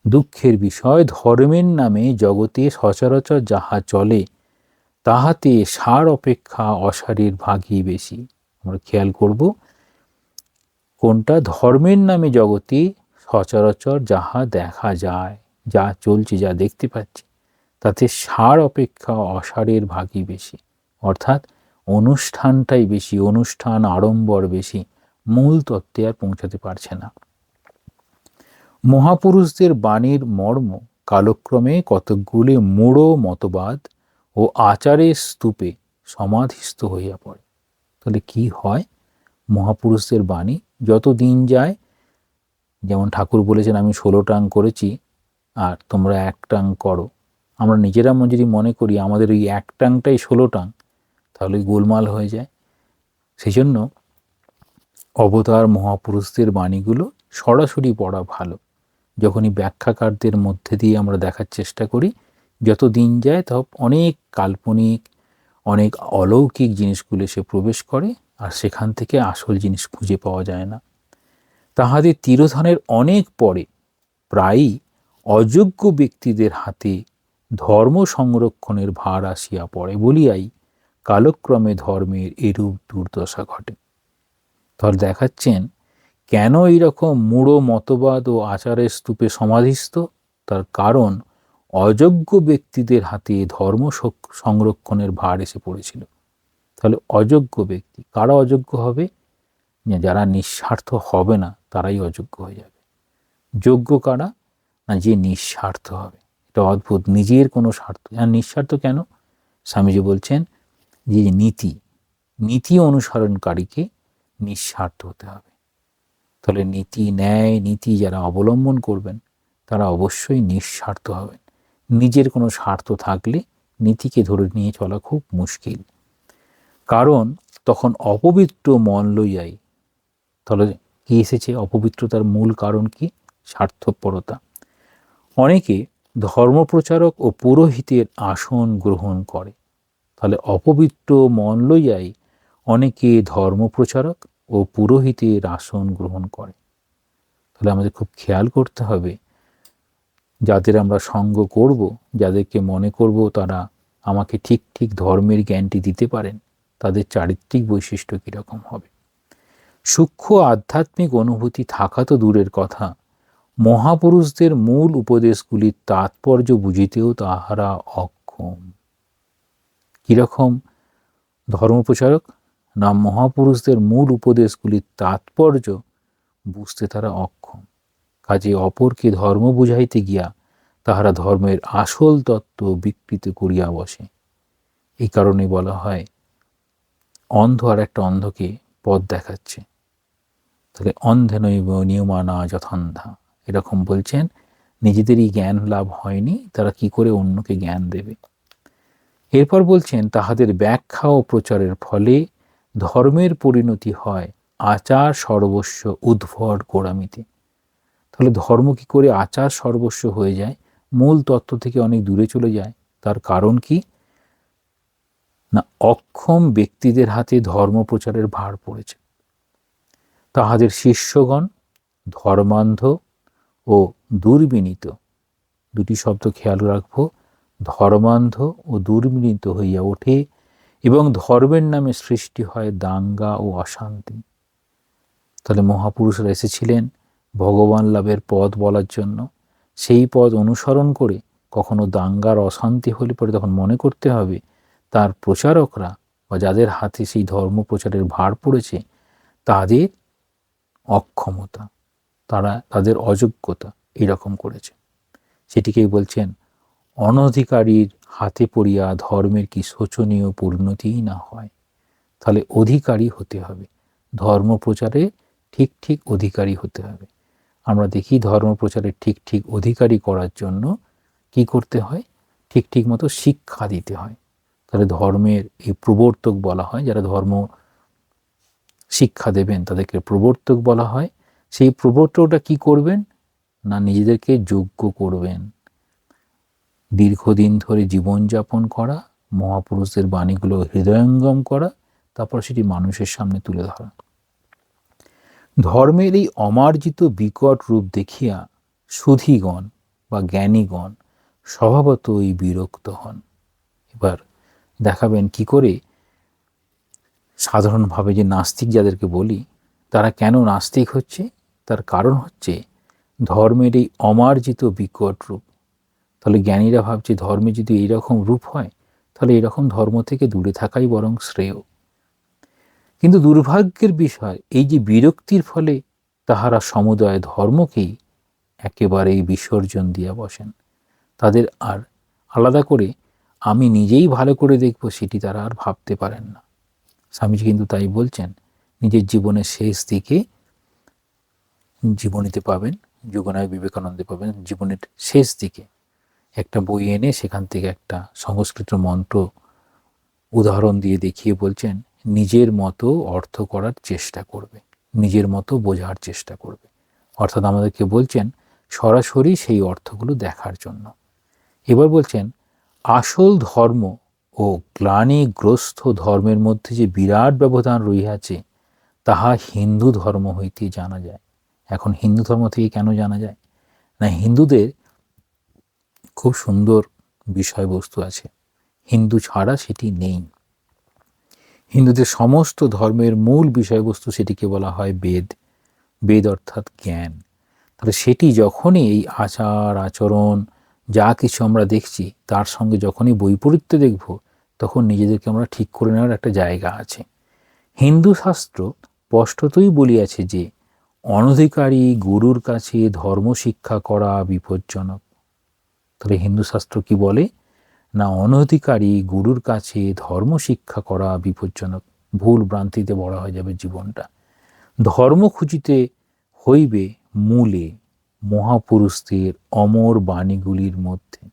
দুঃখের বিষয়, ধর্মের নামে জগতে সচরাচর যাহা চলে, তাহাতে সার অপেক্ষা অসারের ভাগই বেশি। আমরা খেয়াল করব, কোনটা? ধর্মের নামে জগতে সচরাচর যাহা দেখা যায়, যা চলছে, যা দেখতে পাচ্ছি, তাতে সার অপেক্ষা অসারের ভাগই বেশি। অর্থাৎ অনুষ্ঠানটাই বেশি, অনুষ্ঠান আড়ম্বর বেশি, মূল তত্ত্বে আর পৌঁছাতে পারছে না। মহাপুরুষদের বাণীর মর্ম কালক্রমে কতকগুলি মূঢ় মতবাদ ও আচারের স্তূপে সমাধিস্থ হইয়া পড়ে। তাহলে কি হয়? মহাপুরুষদের বাণী যত দিন যায়, যেমন ঠাকুর বলেছেন, আমি 16 টাং করেছি আর তোমরা 1 টাং করো, আমরা নিজেরা যদি মনে করি আমাদের ওই 1 টাংটাই 16 টাং, তাহলে গোলমাল হয়ে যায়। সেই জন্য অবতার মহাপুরুষদের বাণীগুলো সরাসরি পড়া ভালো। যখনই ব্যাখ্যাকারদের মধ্যে দিয়ে আমরা দেখার চেষ্টা করি, যত দিন যায় তত অনেক কাল্পনিক, অনেক অলৌকিক জিনিসগুলো সে প্রবেশ করে, আর সেখান থেকে আসল জিনিস খুঁজে পাওয়া যায় না। তাহাদের তিরোধানের অনেক পরে প্রায়ই অযোগ্য ব্যক্তিদের হাতে ধর্ম সংরক্ষণের ভার আসিয়া পড়ে বলিয়াই কালক্রমে ধর্মের এরূপ দুর্দশা ঘটে। তাহলে দেখাচ্ছেন কেন এইরকম মূঢ় মতবাদ ও আচারের স্তূপে সমাধিস্থ। তার কারণ অযোগ্য ব্যক্তিদের হাতে ধর্ম সংরক্ষণের ভার এসে পড়েছিল। তাহলে অযোগ্য ব্যক্তি কারা অযোগ্য হবে? যারা নিঃস্বার্থ হবে না তারাই অযোগ্য হয়ে যাবে। যোগ্য কারা? না, যে নিঃস্বার্থ হবে। এটা অদ্ভুত, নিজের কোনো স্বার্থ। আর নিঃস্বার্থ কেন? স্বামীজি বলছেন যে নীতি অনুসরণকারীকে নিঃস্বার্থ হতে হবে। তাহলে ন্যায় নীতি যারা অবলম্বন করবেন তারা অবশ্যই নিঃস্বার্থ হবেন। নিজের কোনো স্বার্থ থাকলে নীতিকে ধরে নিয়ে চলা খুব মুশকিল, কারণ তখন অপবিত্র মন লইয়াই। তাহলে কি এসেছে? অপবিত্রতার মূল কারণ কি? স্বার্থপরতা। অনেকে ধর্মপ্রচারক ও পুরোহিতের আসন গ্রহণ করে। তাহলে অপবিত্র মন লইয়াই অনেকে ধর্মপ্রচারক ও পুরোহিতের আসন গ্রহণ করে। তাহলে আমাদের খুব খেয়াল করতে হবে, যাদের আমরা সঙ্গ করব, যাদেরকে মনে করব তারা আমাকে ঠিক ঠিক ধর্মের জ্ঞানটি দিতে পারেন, তাদের চারিত্রিক বৈশিষ্ট্য কীরকম হবে। সূক্ষ্ম আধ্যাত্মিক অনুভূতি থাকা তো দূরের কথা, মহাপুরুষদের মূল উপদেশগুলির তাৎপর্য বুঝিতেও তাহারা অক্ষম। কীরকম ধর্মপ্রচারক? না, মহাপুরুষদের মূল উপদেশগুলির তাৎপর্য বুঝতে তারা অক্ষম। কাজে অপরকে ধর্ম বুঝাইতে গিয়া তাহারা ধর্মের আসল তত্ত্ব বিকৃত করিয়া বসে। এই কারণে বলা হয় অন্ধ আর একটা অন্ধকে পথ দেখাচ্ছে। তাহলে অন্ধে নৈব নিয়মানা যথান্ধা, এরকম বলছেন। নিজেদেরই জ্ঞান লাভ হয়নি, তারা কি করে অন্যকে জ্ঞান দেবে? এরপর বলছেন তাহাদের ব্যাখ্যা ও প্রচারের ফলে ধর্মের পরিণতি হয় আচার সর্বস্ব উদ্ভট গোড়ামিতে। তাহলে ধর্ম কি করে আচার সর্বস্ব হয়ে যায়, মূল তত্ত্ব থেকে অনেক দূরে চলে যায়? তার কারণ কি? না, অক্ষম ব্যক্তিদের হাতে ধর্ম প্রচারের ভার পড়েছে। তাহাদের শিষ্যগণ ধর্মান্ধ ও দুর্বিনীত, দুটি শব্দ খেয়াল রাখবো, ধর্মান্ধ ও দুর্বিনীত হইয়া ওঠে এবং ধর্মের নামে সৃষ্টি হয় দাঙ্গা ও অশান্তি। তাহলে মহাপুরুষরা এসেছিলেন ভগবান লাভের পথ বলার জন্য। সেই পথ অনুসরণ করে কখনো দাঙ্গার অশান্তি হলে পরে তখন মনে করতে হবে তার প্রচারকরা বা যাদের হাতে সেই ধর্ম প্রচারের ভার পড়েছে তাদের অক্ষমতা, তাদের অযোগ্যতা এরকম করেছে। সেটিকেই বলছেন অনধিকারীর হাতে পড়িয়া ধর্মের কি শোচনীয় পরিণতিই না হয়। তাহলে অধিকারী হতে হবে, ধর্ম প্রচারে ঠিক ঠিক অধিকারী হতে হবে। আমরা দেখি ধর্ম প্রচারের ঠিক ঠিক অধিকারী করার জন্য কি করতে হয়? ঠিক ঠিক মতো শিক্ষা দিতে হয়। তাহলে ধর্মের এই প্রবর্তক বলা হয়, যারা ধর্ম শিক্ষা দেবেন তাদেরকে প্রবর্তক বলা হয়। সেই প্রবর্তকটা কি করবেন? না, নিজেদেরকে যোগ্য করবেন, দীর্ঘদিন ধরে জীবনযাপন করা, মহাপুরুষদের বাণীগুলো হৃদয়ঙ্গম করা, তারপর সেটি মানুষের সামনে তুলে ধরা। ধর্মের এই অমার্জিত বিকট রূপ দেখিয়া সুধীগণ বা জ্ঞানীগণ স্বভাবতই বিরক্ত হন। এবার দেখাবেন কি করে সাধারণভাবে যে নাস্তিক যাদেরকে বলি তারা কেন নাস্তিক হচ্ছে। তার কারণ হচ্ছে ধর্মের এই অমার্জিত বিকট রূপ। তাহলে জ্ঞানীরা ভাবছে ধর্মে যদি এইরকম রূপ হয় তাহলে এরকম ধর্ম থেকে দূরে থাকাই বরং শ্রেয়। কিন্তু দুর্ভাগ্যের বিষয় এই যে বিরক্তির ফলে তাহারা সমুদয় ধর্মকেই একেবারেই বিসর্জন দিয়া বসেন। তাদের আর আলাদা করে আমি নিজেই ভালো করে দেখব সেটি তারা আর ভাবতে পারেন না। স্বামীজি কিন্তু তাই বলছেন, নিজের জীবনের শেষ দিকে জীবনীতে পাবেন, যোগনায়ক বিবেকানন্দে পাবেন, জীবনের শেষ দিকে একটা বই এনে সেখান থেকে একটা সংস্কৃত মন্ত্র উদাহরণ দিয়ে দেখিয়ে বলছেন নিজের মতো অর্থ করার চেষ্টা করবে, নিজের মতো বোঝার চেষ্টা করবে। অর্থাৎ আমাদেরকে বলছেন সরাসরি সেই অর্থগুলো দেখার জন্য। এবার বলছেন আসল ধর্ম ও ও গ্লানিগ্রস্ত ধর্মের মধ্যে যে বিরাট ব্যবধান রহিয়াছে তাহা হিন্দু ধর্ম হইতে জানা যায়। এখন হিন্দু ধর্ম থেকে কেন জানা যায়? না, হিন্দুদের খুব সুন্দর বিষয়বস্তু আছে, হিন্দু ছাড়া সেটি নেই। হিন্দুদের সমস্ত ধর্মের মূল বিষয়বস্তু, সেটিকে বলা হয় বেদ। বেদ অর্থাৎ জ্ঞান। তাহলে সেটি যখনই এই আচার আচরণ যা কিছু আমরা দেখছি তার সঙ্গে যখনই বৈপরীত্য দেখব, তখন নিজেদেরকে আমরা ঠিক করে নেওয়ার একটা জায়গা আছে। হিন্দু শাস্ত্র স্পষ্টতই বলিয়াছে যে অনধিকারী গুরুর কাছে ধর্ম শিক্ষা করা বিপজ্জনক। তাহলে হিন্দু শাস্ত্র কি বলে? না, অনধিকারী গুরুর কাছে ধর্ম শিক্ষা করা বিপজ্জনক। ভুল ভ্রান্তিতে বড় হয়ে যাবে জীবনটা। ধর্ম খুঁজিতে হইবে মূলে মহাপুরুষদের অমর বাণীগুলির মধ্যে।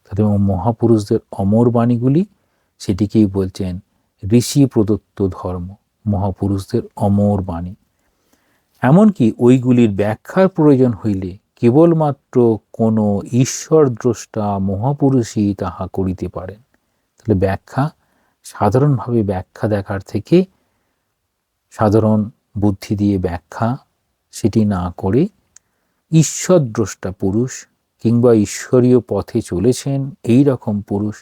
তাহলে মহাপুরুষদের অমর বাণীগুলি, সেটিকেই বলছেন ঋষি প্রদত্ত ধর্ম, মহাপুরুষদের অমর বাণী। এমনকি ওইগুলির ব্যাখ্যার প্রয়োজন হইলে কেবলমাত্র কোনো ঈশ্বর দ্রষ্টা মহাপুরুষই তাহা করিতে পারেন। তাহলে ব্যাখ্যা, সাধারণভাবে ব্যাখ্যা দেখার থেকে সাধারণ বুদ্ধি দিয়ে ব্যাখ্যা সেটি না করে ঈশ্বর দ্রষ্টা পুরুষ কিংবা ঈশ্বরীয় পথে চলেছেন এই রকম পুরুষ,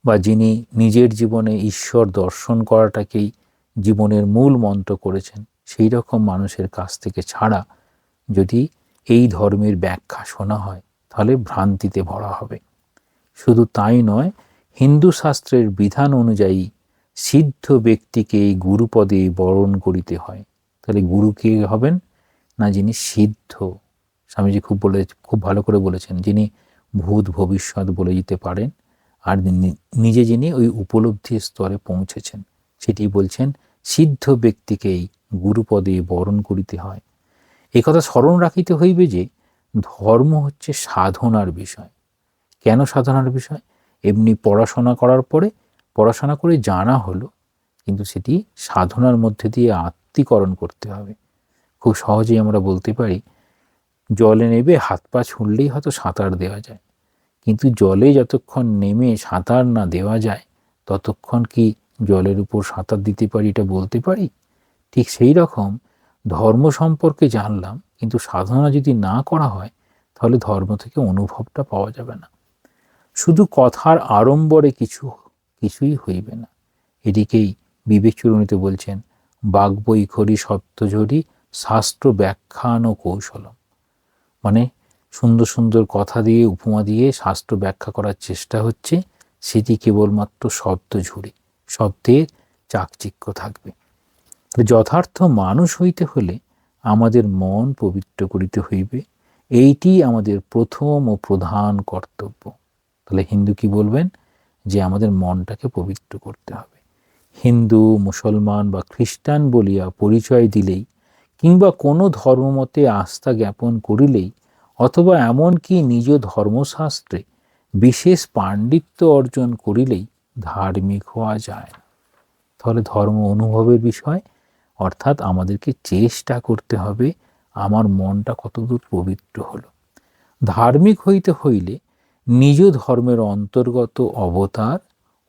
বা যিনি নিজের জীবনে ঈশ্বর দর্শন করাটাকেই জীবনের মূল মন্ত্র করেছেন, সেই রকম মানুষের কাছ থেকে ছাড়া যদি এই ধর্মের ব্যাখ্যা শোনা হয় তাহলে ভ্রান্তিতে ভরা হবে। শুধু তাই নয়, হিন্দু শাস্ত্রের বিধান অনুযায়ী সিদ্ধ ব্যক্তিকে গুরুপদে বরণ করিতে হয়। তাহলে গুরু কে হবেন? না, যিনি সিদ্ধ। স্বামীজি খুব ভালো করে বলেছেন, যিনি ভূত ভবিষ্যৎ বলে দিতে পারেন, আর নিজে যিনি ওই উপলব্ধির স্তরে পৌঁছেছেন, সেটি বলছেন সিদ্ধ ব্যক্তিকেই গুরুপদে বরণ করিতে হয়। এই কথা স্মরণ রাখিতে হইবে যে ধর্ম হচ্ছে সাধনার বিষয়। কেন সাধনার বিষয়? এমনি পড়াশোনা করার পরে পড়াশোনা করে জানা হলো, কিন্তু সেটি সাধনার মধ্যে দিয়ে আত্মীকরণ করতে হবে। খুব সহজেই আমরা বলতে পারি, জলে নেবে হাত পা ছুঁড়লেই হয়তো সাঁতার দেওয়া যায়, কিন্তু জলে যতক্ষণ নেমে সাঁতার না দেওয়া যায় ততক্ষণ কি জলের উপর সাঁতার দিতে পারি, এটা বলতে পারি? ঠিক সেই রকম ধর্ম সম্পর্কে জানলাম, কিন্তু সাধনা যদি না করা হয় তাহলে ধর্ম থেকে অনুভবটা পাওয়া যাবে না। শুধু কথার আড়ম্বরে কিছুই হইবে না। এটিকেই বিবেক চূড়ামণিতে বলছেন, বাগ্বৈখরি সত্যঝরি শাস্ত্র ব্যাখ্যান ও কৌশলম। মানে সুন্দর সুন্দর কথা দিয়ে উপমা দিয়ে শাস্ত্র ব্যাখ্যা করার চেষ্টা হচ্ছে, সেটি কেবলমাত্র শব্দ ঝুড়ি, শব্দের চাকচিক্য থাকবে। যথার্থ মানুষ হইতে হলে আমাদের মন পবিত্র করিতে হইবে, এইটি আমাদের প্রথম ও প্রধান কর্তব্য। তাহলে হিন্দু কি বলবেন? যে আমাদের মনটাকে পবিত্র করতে হবে। হিন্দু, মুসলমান বা খ্রিস্টান বলিয়া পরিচয় দিলেই, কিংবা কোনো ধর্মমতে আস্থা জ্ঞাপন করিলেই, অথবা এমনকি নিজ ধর্মশাস্ত্রে বিশেষ পাণ্ডিত্য অর্জন করিলেই ধার্মিক হওয়া যায়। তাহলে ধর্ম অনুভবের বিষয়, অর্থাৎ আমাদেরকে চেষ্টা করতে হবে আমার মনটা কতদূর পবিত্র হলো। ধার্মিক হইতে হইলে নিজ ধর্মের অন্তর্গত অবতার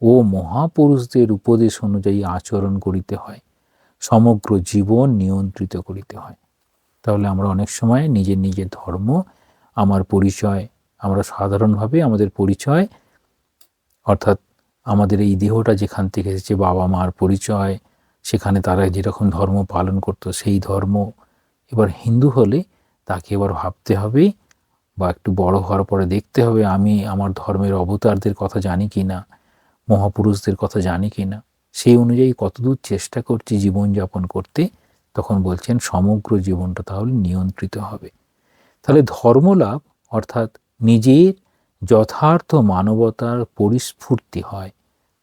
ও মহাপুরুষদের উপদেশ অনুযায়ী আচরণ করিতে হয়, সমগ্র জীবন নিয়ন্ত্রিত করিতে হয়। তাহলে আমরা অনেক সময় নিজের ধর্ম, আমার পরিচয়, আমরা সাধারণভাবে আমাদের পরিচয়, অর্থাৎ আমাদের এই দেহটা যেখান থেকে এসেছে, বাবা মার পরিচয়, সেখানে তারা যেরকম ধর্ম পালন করতো সেই ধর্ম। এবার হিন্দু হলে তাকে এবার ভাবতে হবে, বা একটু বড় হওয়ার পরে দেখতে হবে আমি আমার ধর্মের অবতারদের কথা জানি কি না, মহাপুরুষদের কথা জানি কি না, সেই অনুযায়ী কতদূর চেষ্টা করছি জীবনযাপন করতে। তখন বলছেন সমগ্র জীবনটা তাহলে নিয়ন্ত্রিত হবে। তাহলে ধর্মলাভ অর্থাৎ নিজের যথার্থ মানবতার পরিস্ফূর্তি হয়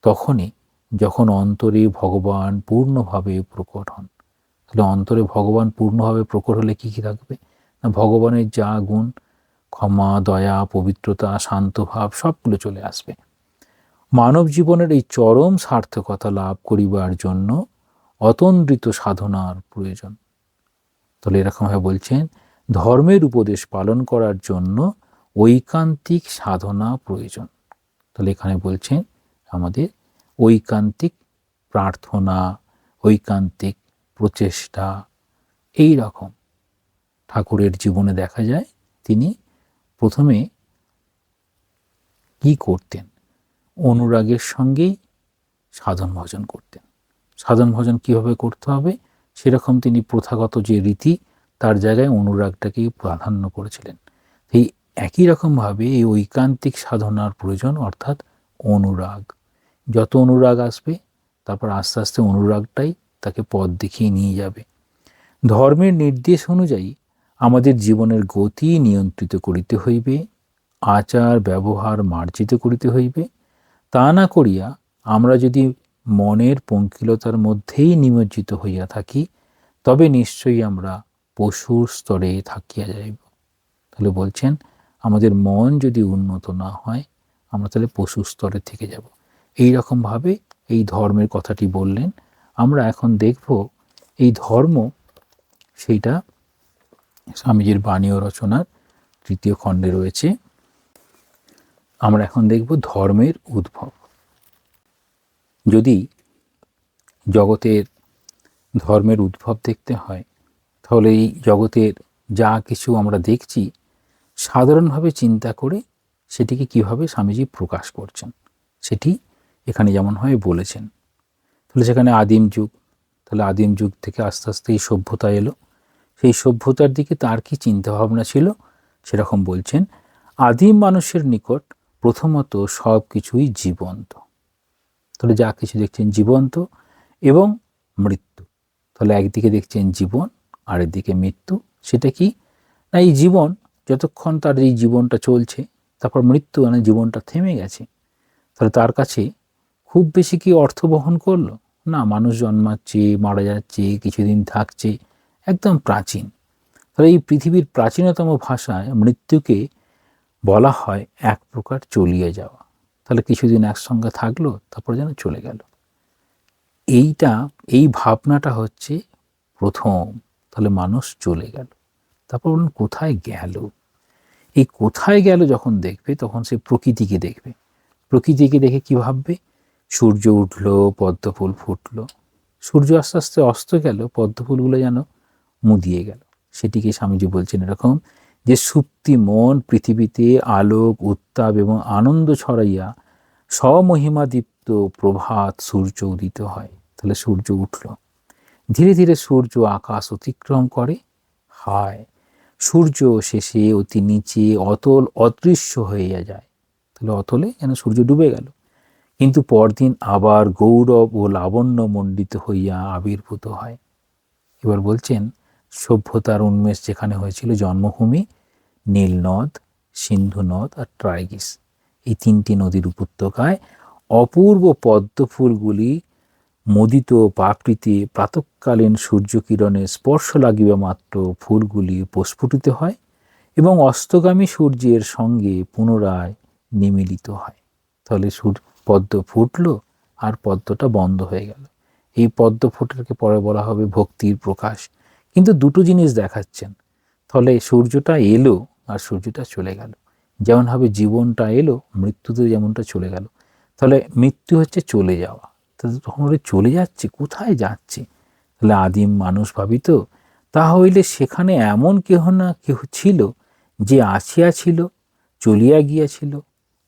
তখনই যখন অন্তরে ভগবান পূর্ণভাবে প্রকট হন। তাহলে অন্তরে ভগবান পূর্ণভাবে প্রকট হলে কি কি থাকবে? না, ভগবানের যা গুণ, ক্ষমা, দয়া, পবিত্রতা, শান্ত ভাব, সবগুলো চলে আসবে। মানব জীবনের এই চরম সার্থকতা লাভ করিবার জন্য অতন্দ্রিত সাধনার প্রয়োজন। তাহলে এরকমভাবে বলছেন, ধর্মের উপদেশ পালন করার জন্য ঐকান্তিক সাধনা প্রয়োজন। তাহলে এখানে বলছেন আমাদের ঐকান্তিক প্রার্থনা, ঐকান্তিক প্রচেষ্টা, এই রকম ঠাকুরের জীবনে দেখা যায় তিনি প্রথমে কি করতেন, অনুরাগের সঙ্গেই সাধন ভজন করতেন। সাধন ভজন কীভাবে করতে হবে সেরকম তিনি প্রথাগত যে রীতি তার জায়গায় অনুরাগটাকেই প্রাধান্য করেছিলেন। এই একই রকমভাবে এই ঐকান্তিক সাধনার প্রয়োজন, অর্থাৎ অনুরাগ। যত অনুরাগ আসবে তারপর আস্তে আস্তে অনুরাগটাই তাকে পথ দেখিয়ে নিয়ে যাবে। ধর্মের নির্দেশ অনুযায়ী আমাদের জীবনের গতি নিয়ন্ত্রিত করিতে হইবে, আচার ব্যবহার মার্জিত করিতে হইবে। তা না করিয়া আমরা যদি মনের পঙ্কিলতার মধ্যেই নিমজ্জিত হইয়া থাকি তবে নিশ্চয়ই আমরা পশুর স্তরে থাকিয়া যাইব। তাহলে বলছেন আমাদের মন যদি উন্নত না হয় আমরা তাহলে পশুর স্তরে থেকে যাব। এই রকমভাবে এই ধর্মের কথাটি বললেন। আমরা এখন দেখব এই ধর্ম, সেইটা স্বামীজির বাণী ও রচনার 3য় খণ্ডে রয়েছে। আমরা এখন দেখব ধর্মের উদ্ভব। যদি জগতের ধর্মের উদ্ভব দেখতে হয় তাহলে এই জগতের যা কিছু আমরা দেখছি সাধারণভাবে চিন্তা করে সেটিকে কিভাবে স্বামীজি প্রকাশ করছেন সেটি এখানে যেমনভাবে বলেছেন। তাহলে সেখানে আদিম যুগ, তাহলে আদিম যুগ থেকে আস্তে আস্তে এই সভ্যতা এলো। সেই সভ্যতার দিকে তার কি চিন্তাভাবনা ছিল সেরকম বলছেন। আদিম মানুষের নিকট প্রথমত সব কিছুই জীবন্ত। তাহলে যা কিছু দেখছেন জীবন্ত এবং মৃত্যু। তাহলে একদিকে দেখছেন জীবন আর একদিকে মৃত্যু। সেটা কি না, এই জীবন যতক্ষণ তার এই জীবনটা চলছে তারপর মৃত্যু, মানে জীবনটা থেমে গেছে। তাহলে তার কাছে খুব বেশি কি অর্থ বহন করলো না, মানুষ জন্মাচ্ছে, মারা যাচ্ছে, কিছুদিন থাকছে, একদম প্রাচীন। তাহলে এই পৃথিবীর প্রাচীনতম ভাষায় মৃত্যুকে বলা হয় এক প্রকার চলিয়ে যাওয়া। তাহলে কিছুদিন একসঙ্গে থাকলো তারপর যেন চলে গেল। এই ভাবনাটা হচ্ছে প্রথম। তাহলে মানুষ চলে গেল, তারপর বলুন কোথায় গেল। এই কোথায় গেল যখন দেখবে তখন সে প্রকৃতিকে দেখবে। প্রকৃতিকে দেখে কি ভাববে, সূর্য উঠলো, পদ্মফুল ফুটলো, সূর্য আস্তে আস্তে অস্ত গেল, পদ্মফুলগুলো যেন মুদিয়ে গেল। সেটিকে স্বামীজি বলছেন এরকম যে সুপ্তি মন পৃথিবীতে আলোক, উত্তাপ এবং আনন্দ ছড়াইয়া স্বমহিমাদীপ্ত প্রভাত সূর্য উদিত হয়। তাহলে সূর্য উঠল, ধীরে ধীরে সূর্য আকাশ অতিক্রম করে, হায় সূর্য শেষে অতি নিচে অতল অদৃশ্য হয়ে যায়। তাহলে অতলে যেন সূর্য ডুবে গেল, কিন্তু পরদিন আবার গৌরব ও লাবণ্য মণ্ডিত হইয়া আবির্ভূত হয়। এবার বলছেন সভ্যতার উন্মেষ যেখানে হয়েছিল, জন্মভূমি নীলনদ, সিন্ধু নদ আর ট্রাইগিস, এই 3টি নদীর উপত্যকায় অপূর্ব পদ্মফুলগুলি মোদিত পাপড়িতে প্রাতঃকালীন সূর্যকিরণে স্পর্শ লাগিবা মাত্র ফুলগুলি প্রস্ফুটিত হয় এবং অস্তগামী সূর্যের সঙ্গে পুনরায় নিমিলিত হয়। তাহলে পদ্ম ফুটলো আর পদ্মটা বন্ধ হয়ে গেল। এই পদ্ম ফুটাকে পরে বলা হবে ভক্তির প্রকাশ। কিন্তু দুটো জিনিস দেখাচ্ছেন, তাহলে সূর্যটা এলো আর সূর্যটা চলে গেল। যেমনভাবে জীবনটা এলো, মৃত্যুতে যেমনটা চলে গেল। তাহলে মৃত্যু হচ্ছে চলে যাওয়া। তাহলে তখন ওরা চলে যাচ্ছে, কোথায় যাচ্ছে? তাহলে আদিম মানুষ ভাবিত তা হইলে সেখানে এমন কেহ না কেহ ছিল যে আসিয়াছিল, চলিয়া গিয়াছিল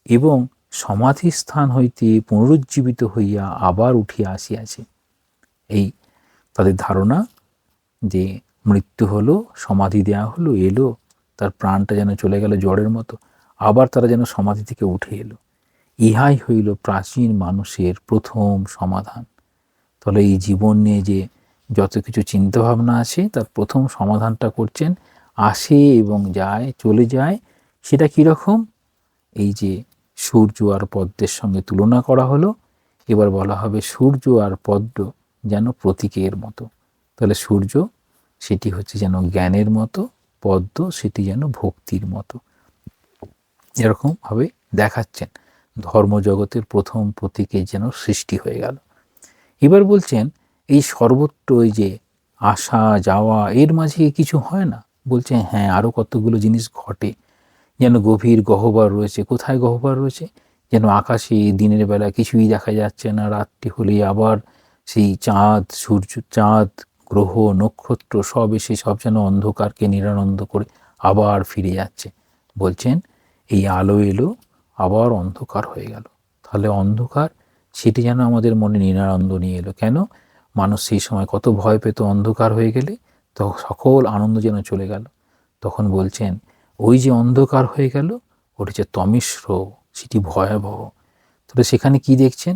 এবং সমাধি স্থান হইতে পুনরুজ্জীবিত হইয়া আবার উঠিয়া আসিয়াছে। এই তাদের ধারণা যে মৃত্যু হলো, সমাধি দেয়া হলো, এলো, তার প্রাণটা যেন চলে গেল জ্বরের মতো, আবার তারা যেন সমাধি থেকে উঠে এলো। ইহাই হইল প্রাচীন মানুষের প্রথম সমাধান। তাহলে এই জীবন নিয়ে যে যত কিছু চিন্তাভাবনা আছে তার প্রথম সমাধানটা করছেন, আসে এবং যায়, চলে যায়। সেটা কীরকম? এই যে সূর্য আর পদ্মের সঙ্গে তুলনা করা হলো, এবার বলা হবে সূর্য আর পদ্ম যেন প্রতীকের মতো। তাহলে সূর্য সেটি হচ্ছে যেন জ্ঞানের মতো, পদ্ম সেটি যেন ভক্তির মতো। এরকমভাবে দেখাচ্ছেন ধর্মজগতের প্রথম প্রতীকের যেন সৃষ্টি হয়ে গেল। এবার বলছেন এই সর্বত্র ওই যে আসা যাওয়া, এর মাঝে কিছু হয় না? বলছেন হ্যাঁ, আরও কতগুলো জিনিস ঘটে, যেন গভীর গহ্বর রয়েছে। কোথায় গহ্বর রয়েছে? যেন আকাশে দিনের বেলা কিছুই দেখা যাচ্ছে না, রাত্রি হলেই আবার সেই চাঁদ গ্রহ নক্ষত্র সব এসে সব যেন অন্ধকারকে নিরানন্দ করে আবার ফিরে যাচ্ছে। বলছেন এই আলো এলো, আবার অন্ধকার হয়ে গেল। তাহলে অন্ধকার সেটি যেন আমাদের মনে নিরানন্দ নিয়ে এলো। কেন? মানুষ সেই সময় কত ভয় পেত অন্ধকার হয়ে গেলে, তো সকল আনন্দ যেন চলে গেল। তখন বলছেন ওই যে অন্ধকার হয়ে গেল, ওটা যে তমিশ্র, সেটি ভয়াবহ। তাহলে সেখানে কি দেখছেন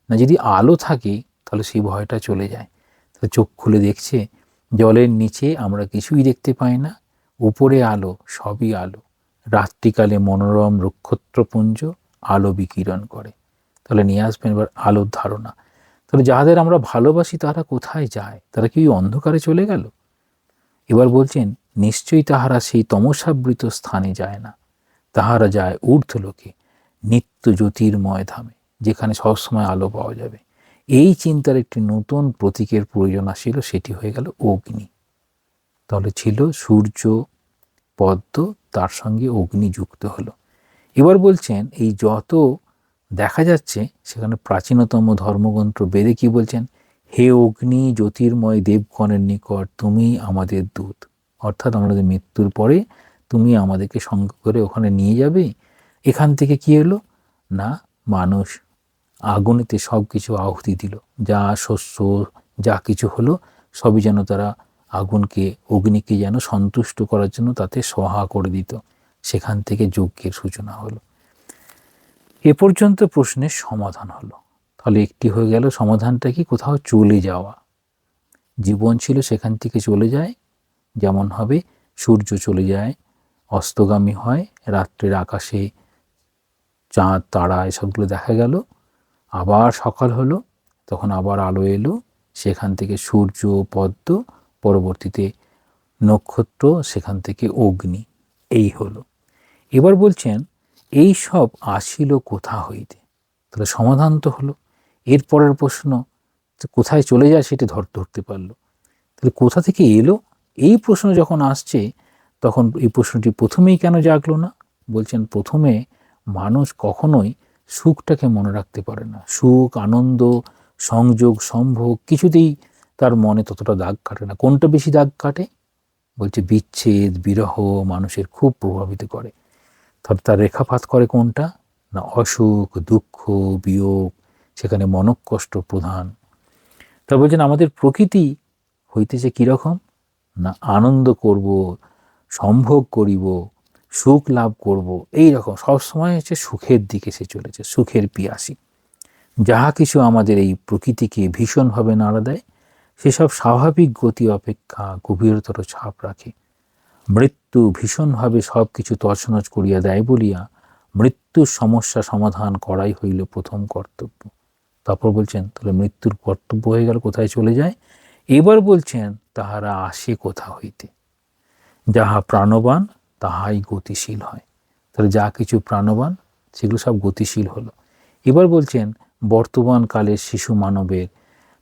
না, যদি আলো থাকে তাহলে সেই ভয়টা চলে যায়। তাহলে চোখ খুলে দেখছে জলের নিচে আমরা কিছুই দেখতে পাই না, উপরে আলো, সবই আলো। রাত্রিকালে মনোরম নক্ষত্রপুঞ্জ আলো বিকিরণ করে। তাহলে নিয়ে আসবেন এবার আলোর ধারণা। তাহলে যাদের আমরা ভালোবাসি তারা কোথায় যায়? তারা কি অন্ধকারে চলে গেল? এবার বলছেন নিশ্চয়ই তাহারা সেই তমসাবৃত স্থানে যায় না, তাহারা যায় ঊর্ধ্বলোকে, নিত্য জ্যোতির্ময় ধামে, যেখানে সবসময় আলো পাওয়া যাবে। এই চিন্তার একটি নতুন প্রতীকের প্রয়োজন আসিল, সেটি হয়ে গেল অগ্নি। তাহলে ছিল সূর্য, পদ্ম, তার সঙ্গে অগ্নি যুক্ত হলো। এবার বলছেন এই যত দেখা যাচ্ছে সেখানে প্রাচীনতম ধর্মগ্রন্থ বেদে কি বলছেন, হে অগ্নি জ্যোতির্ময় দেবগণের নিকট তুমি আমাদের দূত, অর্থাৎ আমাদের মৃত্যুর পরে তুমি আমাদেরকে সঙ্গে করে ওখানে নিয়ে যাবে। এখান থেকে কি হলো না, মানুষ আগুনেতে সব কিছু আহুতি দিল, যা শস্য যা কিছু হলো সবই যেন তারা অগ্নিকে যেন সন্তুষ্ট করার জন্য তাতে সহা করে দিত। সেখান থেকে যজ্ঞের সূচনা হলো। এ পর্যন্ত প্রশ্নের সমাধান হলো। তাহলে একটি হয়ে গেল সমাধানটা কি, কোথাও চলে যাওয়া, জীবন ছিল সেখান থেকে চলে যায়। যেমন হবে সূর্য চলে যায়, অস্তগামী হয়, রাত্রের আকাশে চাঁদ তারা এসবগুলো দেখা গেল, আবার সকাল হলো, তখন আবার আলো এলো, সেখান থেকে সূর্য, পদ্ম, পরবর্তীতে নক্ষত্র, সেখান থেকে অগ্নি, এই হলো। এবার বলছেন এই সব আসিল কোথা হইতে? তাহলে সমাধান তো হলো। এরপরের প্রশ্ন কোথায় চলে যায় সেটি ধরতে পারলো। তাহলে কোথা থেকে এলো এই প্রশ্ন যখন আসছে, তখন এই প্রশ্নটি প্রথমেই কেন জাগলো না? বলছেন প্রথমে মানুষ কখনোই সুখটাকে মনে রাখতে পারে না। সুখ, আনন্দ, সংযোগ, সম্ভোগ কিছুতেই তার মনে ততটা দাগ কাটে না। কোনটা বেশি দাগ কাটে? বলছে বিচ্ছেদ, বিরহ মানুষের খুব প্রভাবিত করে। তার রেখাপাত করে কোনটা না, অসুখ, দুঃখ, বিয়োগ, সেখানে মনঃকষ্ট প্রধান। তা বলছেন আমাদের প্রকৃতি হইতেছে কীরকম না, আনন্দ করব, সম্ভোগ করিব, সুখ লাভ করব, এই রকম সবসময় হচ্ছে সুখের দিকে সে চলেছে, সুখের পিয়াসী। যাহা কিছু আমাদের এই প্রকৃতিকে ভীষণভাবে নাড়া দেয় সেসব স্বাভাবিক গতি অপেক্ষা গভীরতর ছাপ রাখে। মৃত্যু ভীষণভাবে সব কিছু তছনছ করিয়া দেয় বলিয়া মৃত্যুর সমস্যা সমাধান করাই হইল প্রথম কর্তব্য। তারপর বলছেন তাহলে মৃত্যুর কর্তব্য হয়ে গেল কোথায় চলে যায়। এবার বলছেন তাহারা আসে কোথা হইতে? যাহা প্রাণবান তাহাই গতিশীল হয়। তাহলে যা কিছু প্রাণবান সেগুলো সব গতিশীল হলো। এবার বলছেন বর্তমান কালের শিশু মানবের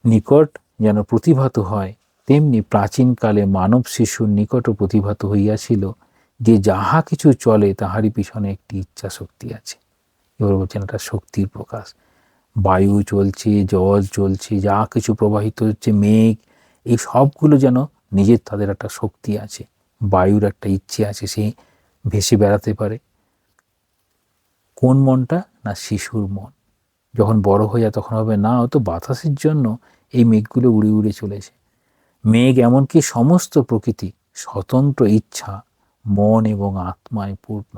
নিকট যেন প্রতিভাত হয়, তেমনি প্রাচীনকালে মানব শিশুর নিকটও প্রতিভাত হইয়াছিল যে যাহা কিছু চলে তাহারই পিছনে একটি ইচ্ছা শক্তি আছে। এবার বলছেন এটা শক্তির প্রকাশ। বায়ু চলছে, জল চলছে, যা কিছু প্রবাহিত হচ্ছে, মেঘ, এই সবগুলো যেন নিজের তাদের একটা শক্তি আছে। বায়ুর একটা ইচ্ছে আছে, সে ভেসে বেড়াতে পারে। কোন মনটা না, শিশুর মন। যখন বড় হয়ে যায় তখন হবে না, হয়তো বাতাসের জন্য এই মেঘগুলো উড়ে উড়ে চলেছে। মেঘ এমনকি সমস্ত প্রকৃতি স্বতন্ত্র ইচ্ছা, মন এবং আত্মায় পূর্ণ।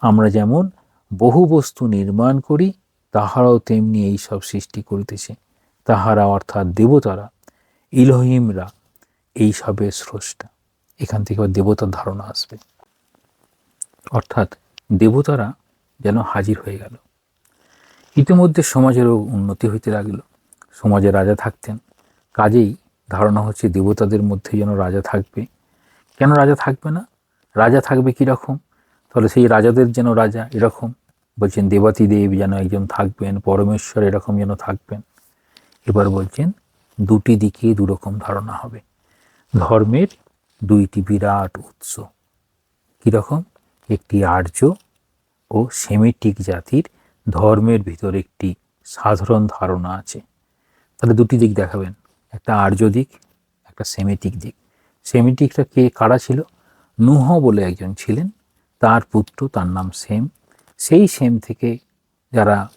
আমরা যেমন বহু বস্তু নির্মাণ করি, তাহারাও তেমনি এই সব সৃষ্টি করিতেছে। তাহারা অর্থাৎ দেবতারা, ইলোহিমরা এই সবের স্রষ্টা। এখান থেকে দেবতার ধারণা আসবে, অর্থাৎ দেবতারা যেন হাজির হয়ে গেল। ইতিমধ্যে সমাজেরও উন্নতি হইতে লাগিল। সমাজে রাজা থাকতেন, কাজেই ধারণা হচ্ছে দেবতাদের মধ্যে যেন রাজা থাকবে। কেন রাজা থাকবে না? রাজা থাকবে কীরকম? তাহলে সেই রাজাদের যেন রাজা এরকম বলছেন, দেবাতিদেব যেন একজন থাকবেন, পরমেশ্বর এরকম যেন থাকবেন। এবার বলছেন দুটি দিকে দুরকম ধারণা হবে। ধর্মের দুইটি বিরাট উৎস, কীরকম? একটি আর্য ও সেমিটিক জাতির ধর্মের ভিতর একটি সাধারণ ধারণা আছে। তাহলে দুটি দিক দেখাবেন, একটা আর্য দিক, একটা সেমিটিক দিক। সেমিটিকটা কারা ছিল? নুহ বলে একজন ছিলেন, তার পুত্র, তার নাম সেম। সেই সেম থেকে যারা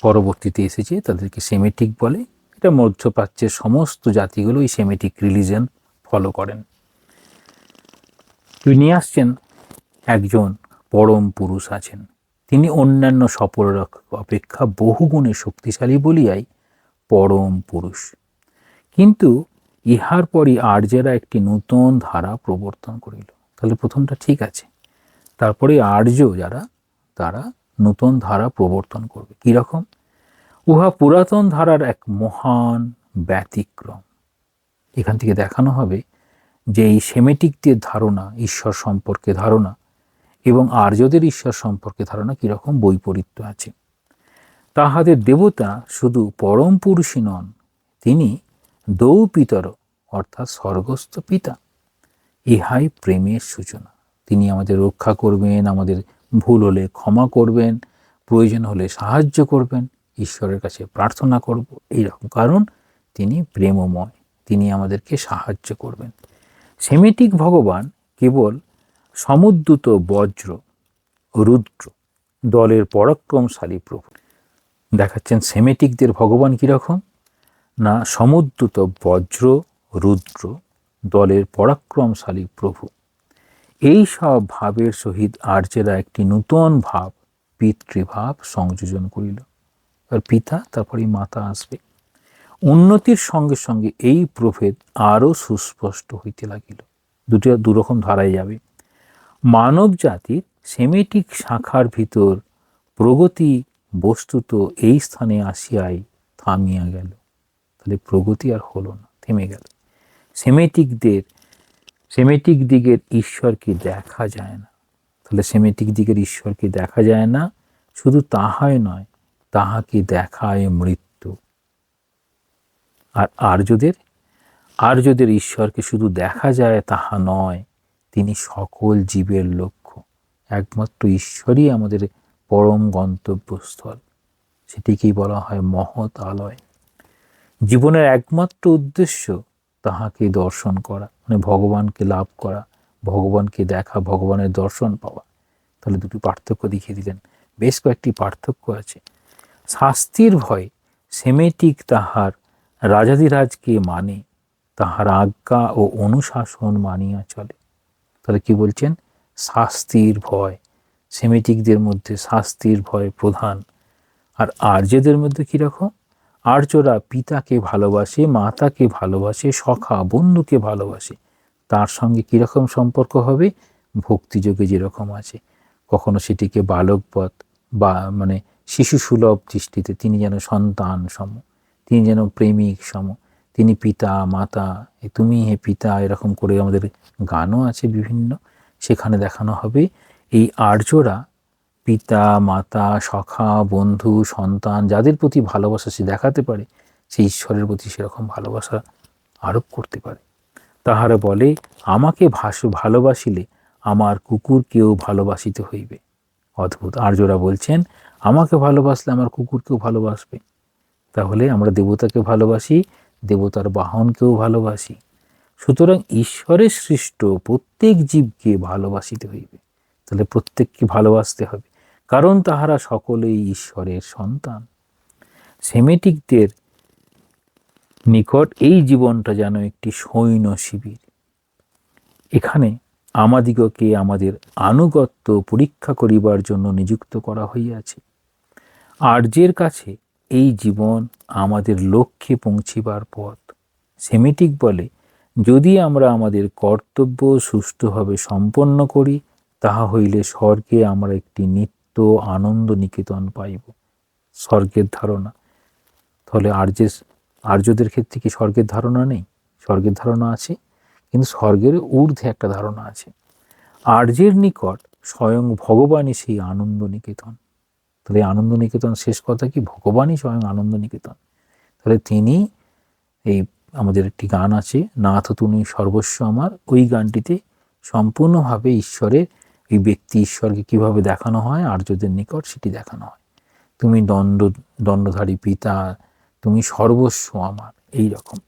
পরবর্তীতে এসেছে তাদেরকে সেমিটিক বলে। এটা মধ্যপ্রাচ্যের সমস্ত জাতিগুলো এই সেমিটিক রিলিজন ফলো করেন। নিয়ে আসছেন একজন পরম পুরুষ আছেন, তিনি অন্যান্য সপরের অপেক্ষা বহুগুণে শক্তিশালী বলিয়াই পরম পুরুষ। কিন্তু ইহার পরই আর্যেরা একটি নূতন ধারা প্রবর্তন করিল। তাহলে প্রথমটা ঠিক আছে, তারপরে আর্য যারা, তারা নূতন ধারা প্রবর্তন করবে। কীরকম? উহা পুরাতন ধারার এক মহান ব্যতিক্রম। এখান থেকে দেখানো হবে যে এই সেমেটিকদের ধারণা, ঈশ্বর সম্পর্কে ধারণা, এবং আর্যদের ঈশ্বর সম্পর্কে ধারণা কীরকম বৈপরীত্য আছে। তাহাদের দেবতা শুধু পরম পুরুষই নন, তিনি দৌ পিতর, অর্থাৎ স্বর্গস্থ পিতা। ইহাই প্রেমের সূচনা। তিনি আমাদের রক্ষা করবেন, আমাদের ভুল হলে ক্ষমা করবেন, প্রয়োজন হলে সাহায্য করবেন, ঈশ্বরের কাছে প্রার্থনা করব এইরকম, কারণ তিনি প্রেমময়, তিনি আমাদেরকে সাহায্য করবেন। সেমিটিক ভগবান কেবল সমুদ্যুত বজ্র, রুদ্র, দলের পরাক্রমশালী প্রভু। দেখাচ্ছেন সেমেটিকদের ভগবান কীরকম না, সমুদ্যুত বজ্র, রুদ্র, দলের পরাক্রমশালী প্রভু। এই সব ভাবের সহিত আর্যেরা একটি নূতন ভাব, পিতৃভাব সংযোজন করিল। আর পিতা, তারপরে মাতা আসবে। উন্নতির সঙ্গে সঙ্গে এই প্রভেদ আরও সুস্পষ্ট হইতে লাগিল। দুরকম ধারায় যাবে। মানব জাতির সেমেটিক শাখার ভিতর প্রগতি বস্তুত এই স্থানে আসিয়াই থামিয়া গেল। তাহলে প্রগতি আর হলো না, থেমে গেল। সেমেটিক দিকের ঈশ্বরকে দেখা যায় না। তাহলে সেমেটিক দিকের ঈশ্বরকে দেখা যায় না, শুধু তাহাই নয়, তাহাকে দেখায় মৃত্যু। আর আর্যদের ঈশ্বরকে শুধু দেখা যায় তাহা নয়, তিনি সকল জীবের লক্ষ্য। একমাত্র ঈশ্বরই আমাদের পরম গন্তব্যস্থল, সেটিকেই বলা হয় মহৎ আলয়। জীবনের একমাত্র উদ্দেশ্য তাহাকে দর্শন করা, মানে ভগবানকে লাভ করা, ভগবানকে দেখা, ভগবানের দর্শন পাওয়া। তাহলে দুটি পার্থক্য দেখিয়ে দিলেন। বেশ কয়েকটি পার্থক্য আছে। শাস্তির ভয়ে সেমেটিক তাহার রাজাধিরাজকে মানে, তাহার আজ্ঞা ও অনুশাসন মানিয়া চলে। তাহলে কি বলছেন? শাস্তির ভয়। সেমেটিকদের মধ্যে শাস্তির ভয় প্রধান। আর আর্যদের মধ্যে কীরকম? আর্যরা পিতাকে ভালোবাসে, মাতাকে ভালোবাসে, সখা বন্ধুকে ভালোবাসে। তার সঙ্গে কীরকম সম্পর্ক হবে? ভক্তিযোগে যেরকম আছে। কখনো সেটিকে বালকবৎ বা মানে শিশু সুলভ দৃষ্টিতে, তিনি যেন সন্তান সম, তিনি যেন প্রেমিক সম, তিনি পিতা মাতা, তুমি হে পিতা, এরকম করে আমাদের গানও আছে বিভিন্ন। সেখানে দেখানো হবে এই আর্যরা পিতা মাতা সখা বন্ধু সন্তান যাদের প্রতি ভালোবাসা সে দেখাতে পারে, সে ঈশ্বরের প্রতি সেরকম ভালোবাসা আরোপ করতে পারে। তাহারা বলে, আমাকে ভালোবাসিলে আমার কুকুরকেও ভালোবাসিতে হইবে। অদ্ভুত। আর্যরা বলছেন, আমাকে ভালোবাসলে আমার কুকুরকেও ভালোবাসবে। তাহলে আমরা দেবতাকে ভালোবাসি, দেবতার বাহনকেও ভালোবাসি। সুতরাং ঈশ্বরের সৃষ্ট প্রত্যেক জীবকে ভালোবাসিতে হইবে। তাহলে প্রত্যেককে ভালোবাসতে হবে, কারণ তাহারা সকলেই ঈশ্বরের সন্তান। সেমেটিকদের নিকট এই জীবনটা যেন একটি সৈন্য শিবির। এখানে আমাদিগকে আমাদের আনুগত্য পরীক্ষা করিবার জন্য নিযুক্ত করা হইয়াছে। আর্যের কাছে এই জীবন আমাদের লক্ষ্যে পৌঁছিবার পথ। সেমেটিক বলে, যদি আমরা আমাদের কর্তব্য সুষ্ঠুভাবে সম্পন্ন করি, তাহা হইলে স্বর্গে আমরা একটি নিত্য আনন্দ নিকেতন পাইব। স্বর্গের ধারণা। তাহলে আর্যদের ক্ষেত্রে কি স্বর্গের ধারণা নেই? স্বর্গের ধারণা আছে, কিন্তু স্বর্গের ঊর্ধ্বে একটা ধারণা আছে। আর্যের নিকট স্বয়ং ভগবানই সেই আনন্দ নিকেতন। তাহলে আনন্দ নিকেতন শেষ কথা কি? ভগবানই স্বয়ং আনন্দ নিকেতন। তাহলে তিনি, এই আমাদের একটি গান আছে, নাথ তুমি সর্বস্ব আমার, ওই গানটিতে সম্পূর্ণভাবে ঈশ্বরের, এই ব্যক্তি ঈশ্বরকে কিভাবে দেখানো হয় আর্যদের নিকট সেটি দেখানো হয়। তুমি দণ্ডধারী পিতা, তুমি সর্বস্ব আমার, এই রকম।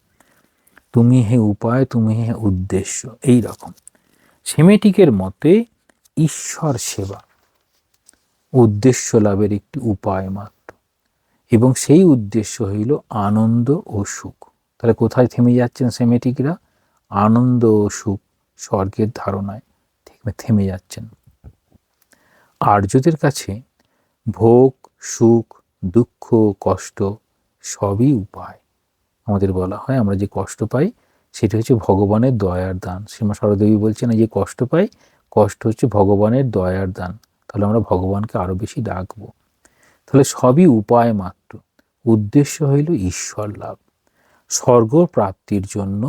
তুমি হে উপায়, তুমি হে উদ্দেশ্য, এই রকম। সেমেটিকের মতে ঈশ্বর সেবা উদ্দেশ্য লাভের একটি উপায় মাত্র, এবং সেই উদ্দেশ্য হইল আনন্দ ও সুখ। তাহলে কোথায় থেমে যাচ্ছেন সেমেটিকরা? আনন্দ ও সুখ, স্বর্গের ধারণায় থেমে যাচ্ছেন। আর্যদের কাছে ভোগ, সুখ, দুঃখ, কষ্ট সবই উপায়। আমাদের বলা হয় আমরা যে কষ্ট পাই সেটা হচ্ছে ভগবানের দয়ার দান। শ্রীমা সরদেবী বলছেন যে কষ্ট পাই, কষ্ট হচ্ছে ভগবানের দয়ার দান, তাহলে আমরা ভগবানকে আরো বেশি ডাকবো। তাহলে সবই উপায় মাত্র, উদ্দেশ্য হইল ঈশ্বর লাভ। স্বর্গ প্রাপ্তির জন্য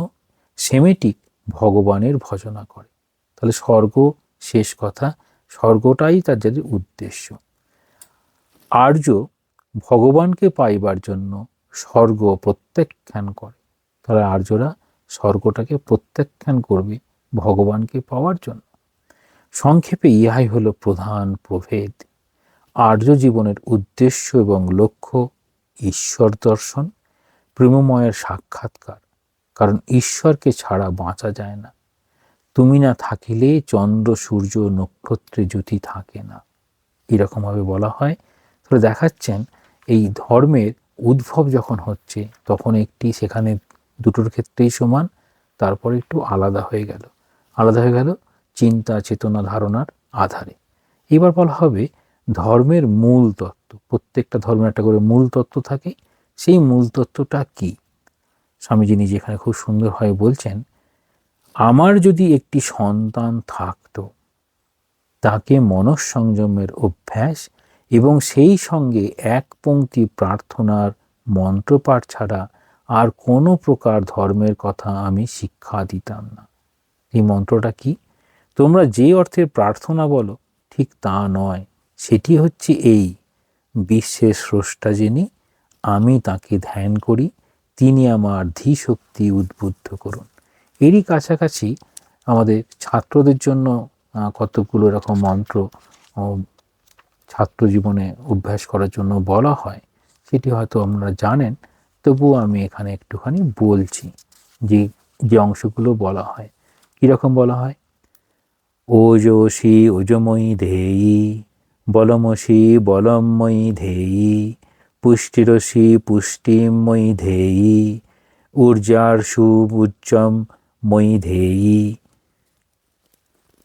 সেমেটিক ভগবানের ভজনা করে। তাহলে স্বর্গ শেষ কথা, স্বর্গটাই তাদের উদ্দেশ্য। আর্য ভগবানকে পাইবার জন্য স্বর্গ প্রত্যাখ্যান করে। তাহলে আর্যরা স্বর্গটাকে প্রত্যাখ্যান করবে ভগবানকে পাওয়ার জন্য। সংক্ষেপে ইহাই হলো প্রধান প্রভেদ। আর্য জীবনের উদ্দেশ্য এবং লক্ষ্য ঈশ্বর দর্শন, প্রেমময়ের সাক্ষাৎকার। কারণ ঈশ্বরকে ছাড়া বাঁচা যায় না। তুমি না থাকিলে চন্দ্র সূর্য নক্ষত্রে জ্যোতি থাকে না, এরকমভাবে বলা হয়। তাহলে দেখাচ্ছেন এই ধর্মের উদ্ভব যখন হচ্ছে তখন একটি সেখানে দুটোর ক্ষেত্রেই সমান, তারপরে একটু আলাদা হয়ে গেল। আলাদা হয়ে গেল চিন্তা চেতনা ধারণার আধারে। এবার বলা হবে ধর্মের মূল তত্ত্ব। প্রত্যেকটা ধর্মের একটা করে মূল তত্ত্ব থাকে, সেই মূল তত্ত্বটা কি? স্বামীজি নিজে এখানে খুব সুন্দরভাবে বলছেন, আমার যদি একটি সন্তান থাকতো, তাকে মনঃসংযমের অভ্যাস এবং সেই সঙ্গে এক পংক্তি প্রার্থনার মন্ত্রপাঠ ছাড়া আর কোনো প্রকার ধর্মের কথা আমি শিক্ষা দিতাম না। এই মন্ত্রটা কি? তোমরা যে অর্থে প্রার্থনা বলো ঠিক তা নয়, সেটি হচ্ছে এই: বিশ্বের স্রষ্টা যিনি, আমি তাকে ধ্যান করি, তিনি আমার ধীশক্তি উদ্বুদ্ধ করুন। এরই কাছাকাছি আমাদের ছাত্রদের জন্য কতগুলো এরকম মন্ত্র ছাত্র জীবনে অভ্যাস করার জন্য বলা হয়, সেটি হয়তো আপনারা জানেন, তবুও আমি এখানে একটুখানি বলছি যে যে অংশগুলো বলা হয়। কীরকম বলা হয়? ওজসি ওজময়ী ধেয়ী, বলমসি বলময়ী ধেয়ী, পুষ্টিরসি পুষ্টিময়ী ধেয়ী, ঊর্জার্ষু উচ্চম ময়ী ধেয়ী,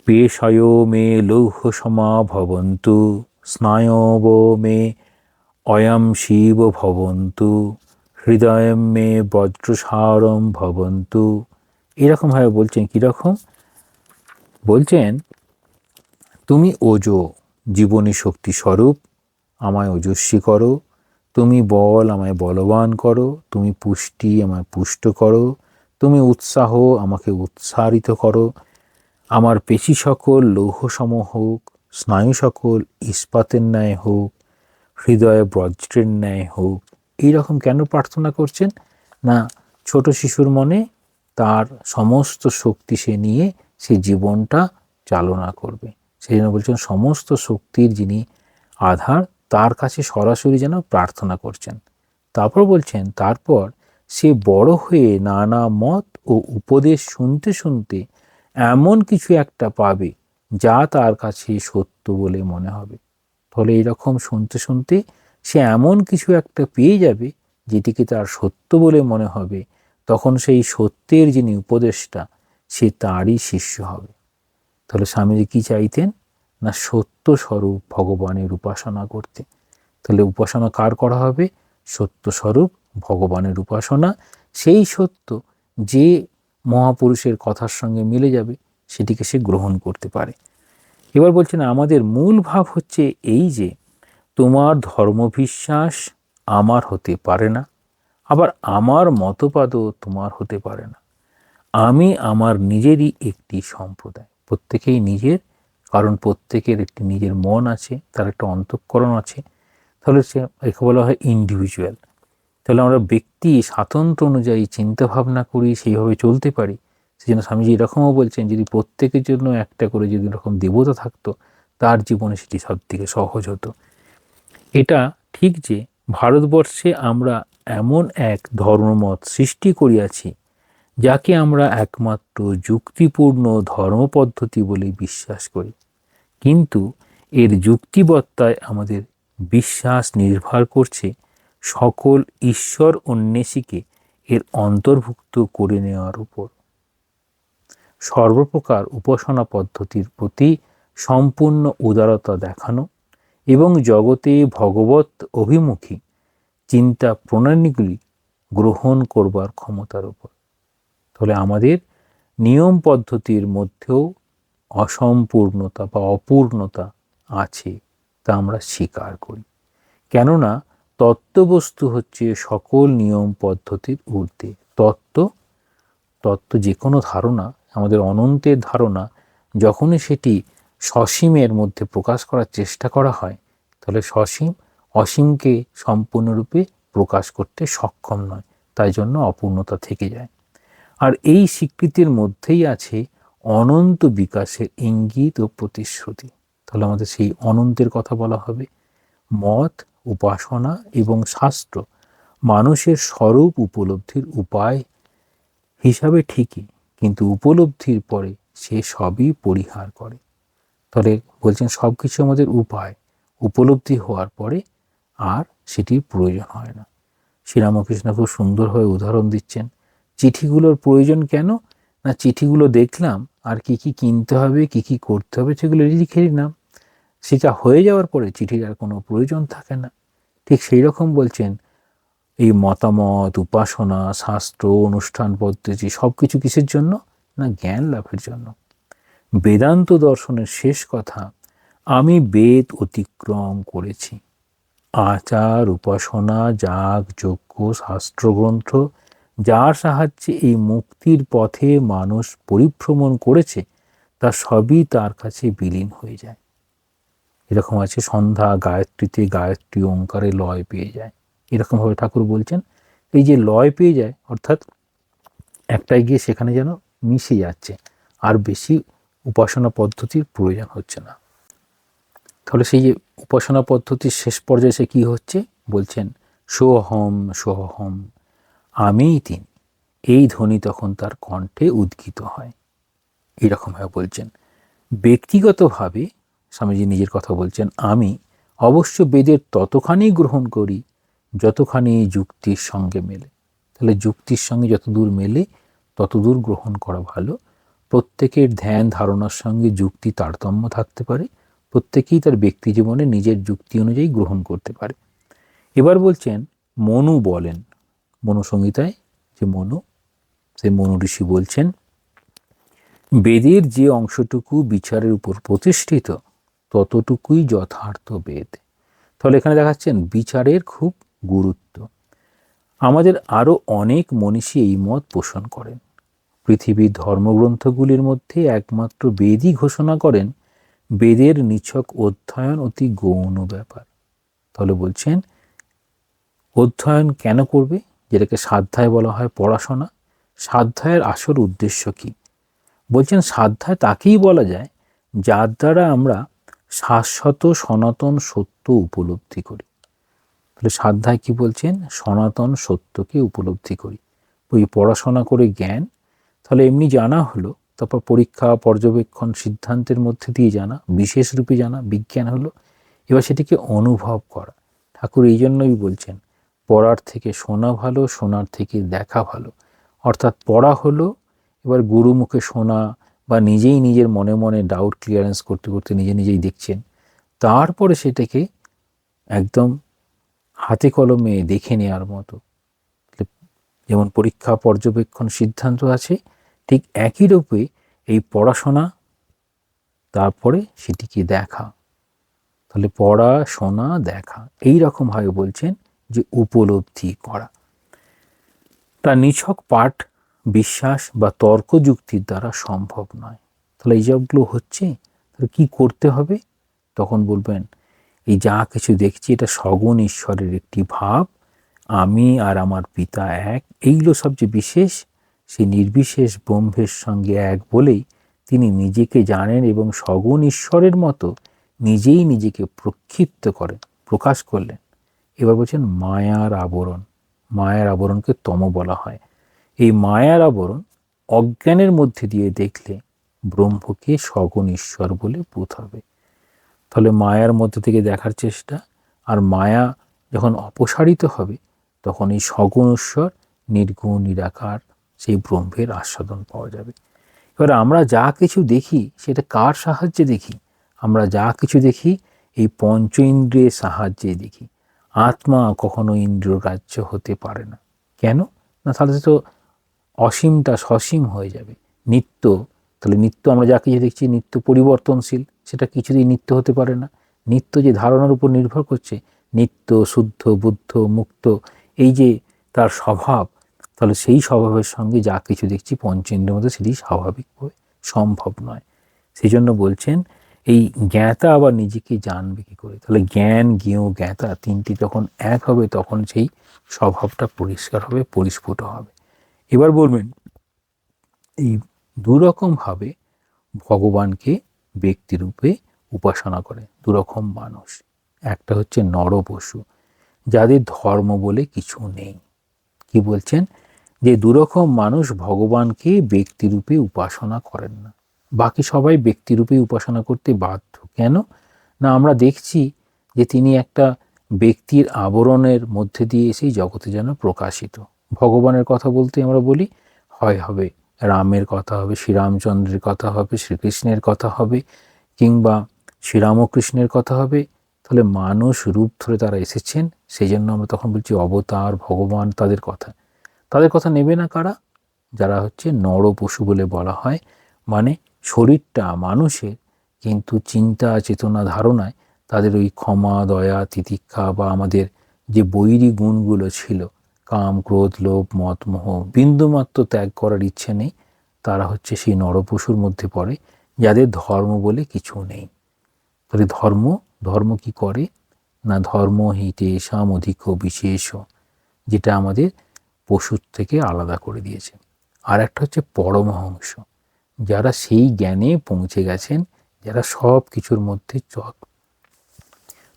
পেশায়ো মে লৌহ সমা ভবন্তু, স্নায়ব মে অয়ম শিব ভবন্তু, হৃদয়ম মে বজ্রসারম ভবন্তু। এরকমভাবে বলছেন। কীরকম বলছেন? তুমি ওজো, জীবনী শক্তি স্বরূপ, আমায় ওজস্বী করো। তুমি বল, আমায় বলবান করো। তুমি পুষ্টি, আমায় পুষ্ট করো। তুমি উৎসাহ, আমাকে উৎসাহিত করো। আমার পেশি সকল লৌহসম হোক, স্নায়ু সকল ইস্পাতের ন্যায় হোক, হৃদয়ে বজ্রের ন্যায় হোক। এইরকম কেন প্রার্থনা করছেন? না, ছোট শিশুর মনে তার সমস্ত শক্তি সে নিয়ে সে জীবনটা চালনা করবে। সেই জন্য বলছেন সমস্ত শক্তির যিনি আধার, তার কাছে সরাসরি যেন প্রার্থনা করছেন। তারপর বলছেন তারপর সে বড় হয়ে নানা মত ও উপদেশ শুনতে শুনতে এমন কিছু একটা পাবে যা তার কাছে সত্য বলে মনে হবে। ফলে এইরকম শুনতে শুনতে সে এমন কিছু একটা পেয়ে যাবে যেটিকে তার সত্য বলে মনে হবে। তখন সেই সত্যের যিনি উপদেষ্টা সে তারই শিষ্য হবে। তাহলে স্বামীজি কি চাইতেন? না সত্য স্বরূপ ভগবানের উপাসনা করতে। তাহলে উপাসনা কার করা হবে? সত্য স্বরূপ ভগবানের উপাসনা। সেই সত্য যে মহাপুরুষের কথার সঙ্গে মিলে যাবে সেটিকে সে গ্রহণ করতে পারে। এবার বলছেন আমাদের মূল ভাব হচ্ছে এই যে তোমার ধর্মবিশ্বাস আমার হতে পারে না, আবার আমার মতবাদও তোমার হতে পারে না। আমি আমার নিজেরই একটি সম্প্রদায়, প্রত্যেকেই নিজের, কারণ প্রত্যেকের একটি নিজের মন আছে, তার একটা অন্তঃকরণ আছে। তাহলে সে একে বলা হয় ইন্ডিভিজুয়াল। তাহলে আমরা ব্যক্তি স্বাতন্ত্র্য অনুযায়ী চিন্তাভাবনা করি, সেইভাবে চলতে পারি। সেই জন্য স্বামীজি এরকমও বলছেন যদি প্রত্যেকের জন্য একটা করে যদি এরকম দেবতা থাকতো, তার জীবনে সেটি সব থেকে সহজ হতো। এটা ঠিক যে ভারতবর্ষে আমরা এমন এক ধর্মমত সৃষ্টি করিয়াছি যাকে আমরা একমাত্র যুক্তিপূর্ণ ধর্মপদ্ধতি বলে বিশ্বাস করি, কিন্তু এর যুক্তিবত্তায় আমাদের বিশ্বাস নির্ভর করছে সকল ঈশ্বর অন্বেষীকে এর অন্তর্ভুক্ত করে নেওয়ার উপর। সর্বপ্রকার উপাসনা পদ্ধতির প্রতি সম্পূর্ণ উদারতা দেখানো এবং জগতে ভগবত অভিমুখী চিন্তা প্রণালীগুলি গ্রহণ করবার ক্ষমতার উপর। তাহলে আমাদের নিয়ম পদ্ধতির মধ্যেও অসম্পূর্ণতা বা অপূর্ণতা আছে, তা আমরা স্বীকার করি। কেননা তত্ত্ববস্তু হচ্ছে সকল নিয়ম পদ্ধতির ঊর্ধ্বে। তত্ত্ব যে কোনো ধারণা, আমাদের অনন্তের ধারণা, যখনই সেটি সসীমের মধ্যে প্রকাশ করার চেষ্টা করা হয়, তাহলে সসীম অসীমকে সম্পূর্ণরূপে প্রকাশ করতে সক্ষম নয়, তাই জন্য অপূর্ণতা থেকে যায়। আর এই স্বীকৃতির মধ্যেই আছে অনন্ত বিকাশের ইঙ্গিত ও প্রতিশ্রুতি। তাহলে আমাদের সেই অনন্তের কথা বলা হবে। মত, উপাসনা এবং শাস্ত্র মানুষের স্বরূপ উপলব্ধির উপায় হিসাবে ঠিকই, কিন্তু উপলব্ধির পরে সে সবই পরিহার করে। তাহলে বলছেন সব কিছু আমাদের উপায়, উপলব্ধি হওয়ার পরে আর সেটির প্রয়োজন হয় না। শ্রীরামকৃষ্ণ খুব সুন্দরভাবে উদাহরণ দিচ্ছেন, চিঠিগুলোর প্রয়োজন কেন না, চিঠিগুলো দেখলাম আর কি কি কিনতে হবে, কি কি করতে হবে সেগুলো লিখে নিলাম, সেটা হয়ে যাওয়ার পরে চিঠির আর কোনো প্রয়োজন থাকে না। ঠিক সেই রকম বলছেন এই মতামত, উপাসনা, শাস্ত্র, অনুষ্ঠান পদ্ধতি সব কিছু কিসের জন্য না, জ্ঞান লাভের জন্য। বেদান্ত দর্শনের শেষ কথা, আমি বেদ অতিক্রম করেছি। আচার, উপাসনা, যাগ, যজ্ঞ, শাস্ত্রগ্রন্থ যার সাহায্যে এই মুক্তির পথে মানুষ পরিভ্রমণ করেছে, তা সবই তার কাছে বিলীন হয়ে যায়। এরকম আছে সন্ধ্যা গায়ত্রীতে গায়ত্রী ওঙ্কারে লয় পেয়ে যায়, এরকমভাবে ঠাকুর বলছেন। এই যে লয় পেয়ে যায় অর্থাৎ একটাই গিয়ে সেখানে যেন মিশে যাচ্ছে, আর বেশি উপাসনা পদ্ধতির প্রয়োজন হচ্ছে না। তাহলে সেই যে উপাসনা পদ্ধতির শেষ পর্যায়ে সে কী হচ্ছে বলছেন, সোহম সোহম, আমিই তিনি, এই ধ্বনি তখন তার কণ্ঠে উদ্গীত হয়। এইরকমভাবে বলছেন। ব্যক্তিগতভাবে স্বামীজি নিজের কথা বলছেন, আমি অবশ্য বেদের ততখানি গ্রহণ করি যতখানি যুক্তির সঙ্গে মেলে। তাহলে যুক্তির সঙ্গে যতদূর মেলে ততদূর গ্রহণ করা ভালো। প্রত্যেকের ধ্যান ধারণার সঙ্গে যুক্তি তারতম্য থাকতে পারে, প্রত্যেকেই তার ব্যক্তি জীবনে নিজের যুক্তি অনুযায়ী গ্রহণ করতে পারে। এবার বলছেন মনু বলেন, মনু সংহিতায় যে মনু, সে মনু ঋষি বলছেন, বেদের যে অংশটুকু বিচারের উপর প্রতিষ্ঠিত ততটুকুই যথার্থ বেদ। তাহলে এখানে দেখাচ্ছেন বিচারের খুব গুরুত্ব। আমাদের আরও অনেক মনীষী এই মত পোষণ করেন। পৃথিবীর ধর্মগ্রন্থগুলির মধ্যে একমাত্র বেদই ঘোষণা করেন বেদের নিছক অধ্যয়ন অতি গৌণ ব্যাপার। তাহলে বলছেন অধ্যয়ন কেন করবে, যেটাকে স্বাধ্যায় বলা হয়, পড়াশোনা। স্বাধ্যায়ের আসল উদ্দেশ্য কি? বলছেন স্বাধ্যায় তাকেই বলা যায় যার দ্বারা আমরা শাশ্বত সনাতন সত্য উপলব্ধি করি। তাহলে স্বাধ্যায় কি বলছেন, সনাতন সত্যকে উপলব্ধি করি। ওই পড়াশোনা করে জ্ঞান, তাহলে এমনি জানা হলো, তারপর পরীক্ষা পর্যবেক্ষণ সিদ্ধান্তের মধ্যে দিয়ে জানা, বিশেষ রূপে জানা, বিজ্ঞান হলো। এবার সেটিকে অনুভব করা। ঠাকুর এই জন্যই বলছেন পড়ার থেকে শোনা ভালো, শোনার থেকে দেখা ভালো। অর্থাৎ পড়া হলো, এবার গুরুমুখে শোনা বা নিজেই নিজের মনে মনে ডাউট ক্লিয়ারেন্স করতে করতে নিজে নিজেই দেখছেন, তারপরে সেটাকে একদম হাতে কলমে দেখে নেওয়ার মতো। যেমন পরীক্ষা পর্যবেক্ষণ সিদ্ধান্ত আছে, ঠিক একই রূপে এই পড়াশোনা, তারপরে সেটিকে দেখা। তাহলে পড়া, শোনা, দেখা, এই রকমভাবে বলছেন যে উপলব্ধি করা। তা নিছক পাঠ, বিশ্বাস বা তর্ক যুক্তির দ্বারা সম্ভব নয়। তাহলে এই সবগুলো হচ্ছে, তাহলে কী করতে হবে? তখন বলবেন এই যা কিছু দেখছি এটা সগুণ ঈশ্বরের একটি ভাব, আমি আর আমার পিতা এক, এইগুলো সবচেয়ে বিশেষ। সেই নির্বিশেষ ব্রহ্মের সঙ্গে এক বলেই তিনি নিজেকে জানেন এবং সগুণ ঈশ্বরের মতো নিজেই নিজেকে প্রক্ষিপ্ত করেন, প্রকাশ করলেন। এবার বলছেন মায়ার আবরণ। মায়ার আবরণকে তম বলা হয়। এই মায়ার আবরণ অজ্ঞানের মধ্যে দিয়ে দেখলে ব্রহ্মকে সগুণ ঈশ্বর বলে বোধ হবে। তাহলে মায়ার মধ্যে থেকে দেখার চেষ্টা, আর মায়া যখন অপসারিত হবে তখন এই সগুণ ঈশ্বর, নির্গুণ নিরাকার সেই ব্রহ্মের আস্বাদন পাওয়া যাবে। এবার আমরা যা কিছু দেখি সেটা কার সাহায্যে দেখি? আমরা যা কিছু দেখি এই পঞ্চ ইন্দ্রিয়ের সাহায্যে দেখি। আত্মা কখনো ইন্দ্রিয়গ্রাহ্য হতে পারে না। কেন? না, তাহলে তো অসীমটা সসীম হয়ে যাবে। নিত্য, তাহলে নিত্য আমরা যা কিছু দেখছি নিত্য পরিবর্তনশীল, সেটা কিছুতেই নিত্য হতে পারে না। নিত্য যে ধারণার উপর নির্ভর করছে, নিত্য, শুদ্ধ, বুদ্ধ, মুক্ত, এই যে তার স্বভাব, তাহলে সেই স্বভাবের সঙ্গে যা কিছু দেখছি পঞ্চেন্দ্রের মধ্যে সেটি স্বাভাবিকভাবে সম্ভব নয়। সেই জন্য বলছেন এই জ্ঞাতা আবার নিজেকে জানবে কি করে? তাহলে জ্ঞান, জ্ঞেয়, জ্ঞাতা তিনটি যখন এক হবে তখন সেই স্বভাবটা পরিষ্কার হবে, পরিস্ফুট হবে। এবার বলবেন এই দুরকমভাবে ভগবানকে ব্যক্তিরূপে উপাসনা করে দুরকম মানুষ। একটা হচ্ছে নরপশু, যাদের ধর্ম বলে কিছু নেই। কি বলছেন? যে দুরকম মানুষ ভগবানকে ব্যক্তিরূপে উপাসনা করেন না। বাকি সবাই ব্যক্তিরূপে উপাসনা করতে বাধ্য। কেন? না, আমরা দেখছি যে তিনি একটা ব্যক্তির আবরণের মধ্যে দিয়ে এসেই জগতে যেন প্রকাশিত। ভগবানের কথা বলতে আমরা বলি হয় হবে রামের কথা হবে, শ্রীরামচন্দ্রের কথা হবে, শ্রীকৃষ্ণের কথা হবে, কিংবা শ্রীরামকৃষ্ণের কথা হবে। তাহলে মানুষ রূপ ধরে তারা এসেছেন, সেই জন্য আমরা তখন বলছি অবতার, ভগবান। তাদের কথা নেবে না কারা? যারা হচ্ছে নরপশু বলে বলা হয়। মানে শরীরটা মানুষের, কিন্তু চিন্তা, চেতনা, ধারণায় তাদের ওই ক্ষমা, দয়া, তিতিক্ষা বা আমাদের যে বৈরী গুণগুলো ছিল, কাম, ক্রোধ, লোভ, মদ, মোহ, বিন্দুমাত্র ত্যাগ করার ইচ্ছে নেই। তারা হচ্ছে সেই নরপশুর মধ্যে পড়ে, যাদের ধর্ম বলে কিছু নেই। তাহলে ধর্ম কি করে? না, ধর্ম হিতে সাম অধিক বিশেষ, যেটা আমাদের পশুর থেকে আলাদা করে দিয়েছে। আর একটা হচ্ছে পরমহংস, যারা সেই জ্ঞানে পৌঁছে গেছেন, যারা সব কিছুর মধ্যে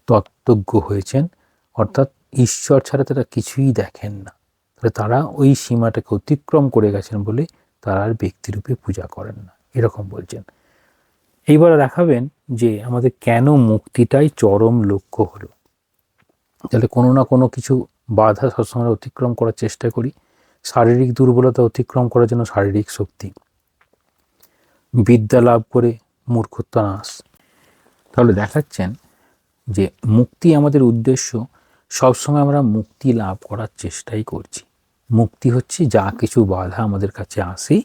তত্ত্বজ্ঞ হয়েছেন, অর্থাৎ ঈশ্বর ছাড়া তারা কিছুই দেখেন না। তাহলে তারা ওই সীমাটাকে অতিক্রম করে গেছেন বলে তারা আর ব্যক্তিরূপে পূজা করেন না, এরকম বলছেন। এইবার দেখাবেন যে আমাদের কেন মুক্তিটাই চরম লক্ষ্য হলো। তাহলে কোনো না কোনো কিছু বাধা সবসময় অতিক্রম করার চেষ্টা করি। শারীরিক দুর্বলতা অতিক্রম করার জন্য শারীরিক শক্তি, বিদ্যা লাভ করে মূর্খত্ব নাশ। তাহলে দেখাচ্ছেন যে মুক্তি আমাদের উদ্দেশ্য। সবসময় আমরা মুক্তি লাভ করার চেষ্টাই করছি। মুক্তি হচ্ছে যা কিছু বাধা আমাদের কাছে আসে